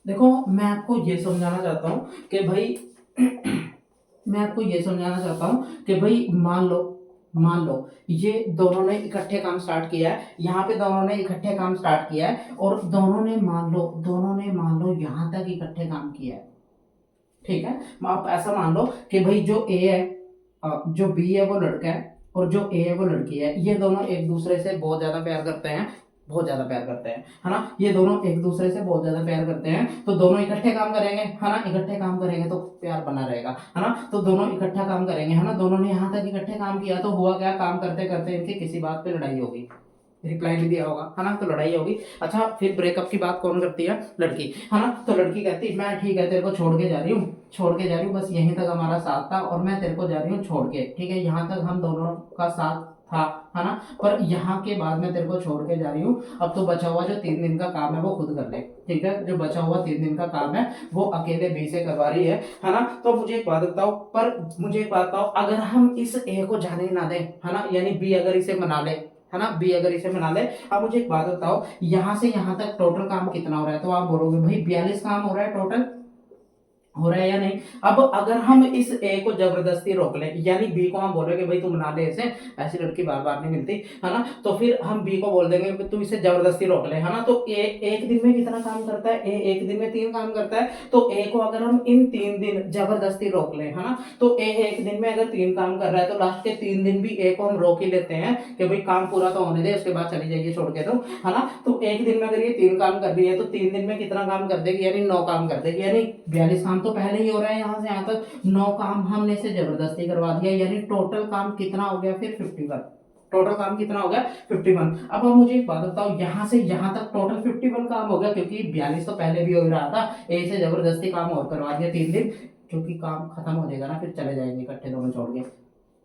देखो मैं आपको ये समझाना चाहता हूँ कि भाई मान लो ये दोनों ने इकट्ठे काम स्टार्ट किया है, यहाँ पे दोनों ने इकट्ठे काम स्टार्ट किया है, और दोनों ने मान लो यहाँ तक इकट्ठे काम किया है, ठीक है। आप ऐसा मान लो कि भाई जो ए है, जो बी है वो लड़का है, और जो ए है वो लड़की है, ये दोनों एक दूसरे से बहुत ज्यादा प्यार करते हैं, बहुत ज्यादा प्यार करते हैं, है ना। ये दोनों एक दूसरे से बहुत ज्यादा प्यार करते हैं, तो दोनों इकट्ठे काम करेंगे, है ना। इकट्ठे काम करेंगे तो प्यार बना रहेगा, है ना। तो दोनों इकट्ठा काम करेंगे, है ना। दोनों ने यहाँ तक इकट्ठे काम किया, तो हुआ क्या, काम करते करते इनकी किसी बात पे लड़ाई होगी, रिप्लाई नहीं दिया होगा, है ना, तो लड़ाई होगी। अच्छा, फिर ब्रेकअप की बात कौन करती है, लड़की, है ना। तो लड़की कहती मैं ठीक है तेरे को छोड़ के जा रही हूँ, छोड़ के जा रही हूँ, बस यहीं तक हमारा साथ था और मैं तेरे को जा रही हूँ छोड़ के, ठीक है, यहाँ तक हम दोनों का साथ था, है ना। पर यहाँ के बाद मैं तेरे को छोड़ के जा रही हूँ, अब तो बचा हुआ जो 3 दिन का काम है वो खुद कर ले, ठीक है। जो बचा हुआ 3 दिन का काम है वो अकेले बी से करवा रही है ना। तो मुझे एक बात बताओ, पर मुझे एक बात बताओ, अगर हम इस ए को जाने ना दें, है ना, यानी बी अगर इसे मना ले, है ना, बी अगर इसे मना ले। अब मुझे एक बात बताओ, यहाँ से यहाँ तक टोटल काम कितना हो रहा है, तो आप बोलोगे भाई 42 काम हो रहा है टोटल, हो रहा है या नहीं। अब अगर हम इस ए को जबरदस्ती रोक लें, यानी बी को हम बोलेंगे भाई तू मना ले इसे, ऐसी लड़की बार बार नहीं मिलती, है ना। तो फिर हम बी को बोल देंगे कि तू इसे जबरदस्ती रोक ले, है ना। तो ए एक दिन में कितना काम करता है, ए एक दिन में 3 काम करता है, तो ए को अगर हम इन 3 दिन जबरदस्ती रोक लें, है ना, तो ए एक दिन में अगर 3 काम कर रहा है, तो लास्ट के 3 दिन भी ए को हम रोक ही लेते हैं कि भाई काम पूरा तो होने दे, उसके बाद चली जाइए छोड़ के, तो है ना। तो एक दिन में अगर ये 3 काम कर रही है, तो 3 दिन में कितना काम कर देगी, यानी 9 काम कर देगी, यानी 42 काम तो पहले ही हो रहा है, यहाँ से यहाँ तक 9 काम हमने से जबरदस्ती करवा दिया, यानी टोटल काम कितना हो गया फिर 51, टोटल काम कितना हो गया 51। अब आप मुझे एक बात बताओ, यहाँ से यहाँ तक टोटल 51 काम हो गया, क्योंकि 42 तो पहले भी हो रहा था, ए से जबरदस्ती काम और करवा दिया 3 दिन, क्योंकि काम खत्म हो जाएगा ना, फिर चले जाएंगे इकट्ठे दोनों छोड़ के,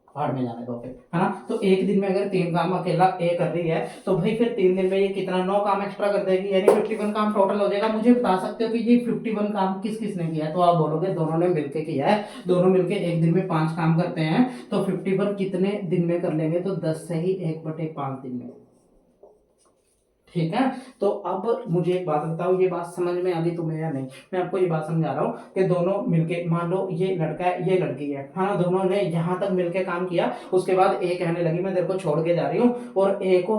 पहाड़ में जाने दो फिर, है ना। तो एक दिन में अगर 3 काम अकेला ए कर रही है, तो भाई फिर 3 दिन में ये कितना 9 काम एक्स्ट्रा कर देगी, यानी 51 काम टोटल हो जाएगा। मुझे बता सकते हो कि ये 51 काम किस किस ने किया है, तो आप बोलोगे दोनों ने मिलके किया है, दोनों मिलके एक दिन में 5 काम करते हैं, तो 51 कितने दिन में कर लेंगे, तो 10 से ही 1/5 दिन में, ठीक है। तो अब मुझे एक बात बताओ, ये बात समझ में आ गई तुम्हें या नहीं। मैं आपको ये बात समझा रहा हूँ कि दोनों मिलके, मान लो ये लड़का है ये लड़की है, हाँ, दोनों ने यहाँ तक मिलके काम किया, उसके बाद ए कहने लगी मैं तेरे को छोड़ के जा रही हूँ, और ए को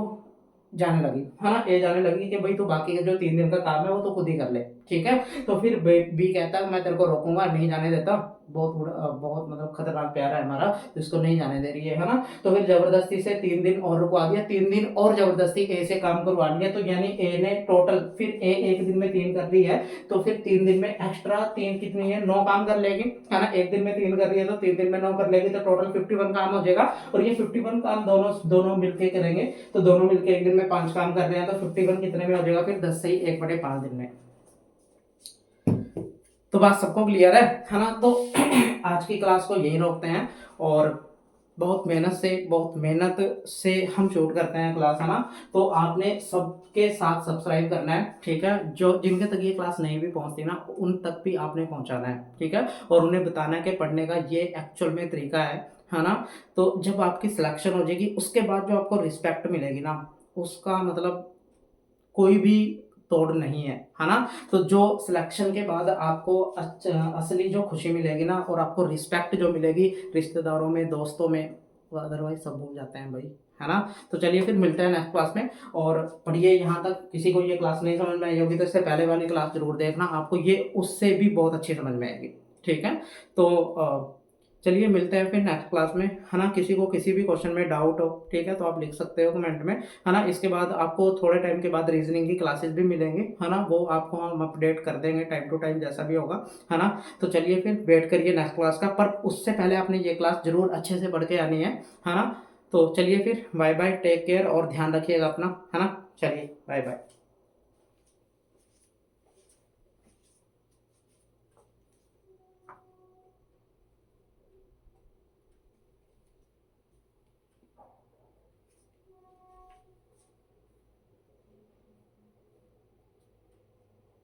जाने लगी, है ना, ए जाने लगी कि भाई तू बाकी के जो 3 दिन का काम है वो तो खुद ही कर ले, ठीक है। तो फिर बी कहता है मैं तेरे को रोकूंगा नहीं जाने देता, बहुत मतलब खतरनाक प्यार है हमारा, तो इसको नहीं जाने दे रही है ना। तो फिर जबरदस्ती से 3 दिन और रुकवा दिया, 3 दिन और जबरदस्ती ए से काम करवा लिया, तो यानी ए ने टोटल, फिर ए एक दिन में 3 कर रही है, तो फिर 3 दिन में एक्स्ट्रा 3 कितनी है, 9 काम कर लेगी, है ना। एक दिन में 3 कर रही है तो 3 दिन में 9 कर लेगी, तो टोटल 51 काम हो जाएगा। और ये 51 काम दोनों दोनों मिलके करेंगे, तो दोनों मिलके एक दिन में 5 काम कर रहे हैं, तो 51 कितने में हो जाएगा फिर 10 से ही 1/5 दिन में। तो बात सबको क्लियर है ना। तो आज की क्लास को यही रोकते हैं, और बहुत मेहनत से हम शूट करते हैं क्लास, है ना। तो आपने सबके साथ सब्सक्राइब करना है, ठीक है। जो जिनके तक ये क्लास नहीं भी पहुंचती ना, उन तक भी आपने पहुंचाना है, ठीक है। और उन्हें बताना है कि पढ़ने का ये एक्चुअल में तरीका है ना। तो जब आपकी सिलेक्शन हो जाएगी, उसके बाद जो आपको रिस्पेक्ट मिलेगी ना, उसका मतलब कोई भी तोड़ नहीं है ना। तो जो सिलेक्शन के बाद आपको असली जो खुशी मिलेगी ना, और आपको रिस्पेक्ट जो मिलेगी रिश्तेदारों में, दोस्तों में, अदरवाइज सब भूल जाते हैं भाई, है ना। तो चलिए फिर मिलते हैं नेक्स्ट क्लास में, और पढ़िए। यहाँ तक किसी को ये क्लास नहीं समझ में आई होगी तो इससे पहले वाली क्लास जरूर देखना, आपको ये उससे भी बहुत अच्छी समझ में आएगी, ठीक है। तो चलिए मिलते हैं फिर नेक्स्ट क्लास में, है ना। किसी को किसी भी क्वेश्चन में डाउट हो, ठीक है, तो आप लिख सकते हो कमेंट में, है ना। इसके बाद आपको थोड़े टाइम के बाद रीजनिंग की क्लासेस भी मिलेंगी, है ना, वो आपको हम अपडेट कर देंगे टाइम टू टाइम जैसा भी होगा, है ना। तो चलिए फिर वेट करिए नेक्स्ट क्लास का, पर उससे पहले आपने ये क्लास जरूर अच्छे से पढ़ के आनी है ना। तो चलिए फिर बाय बाय, टेक केयर और ध्यान रखिएगा अपना, है ना। चलिए बाय बाय।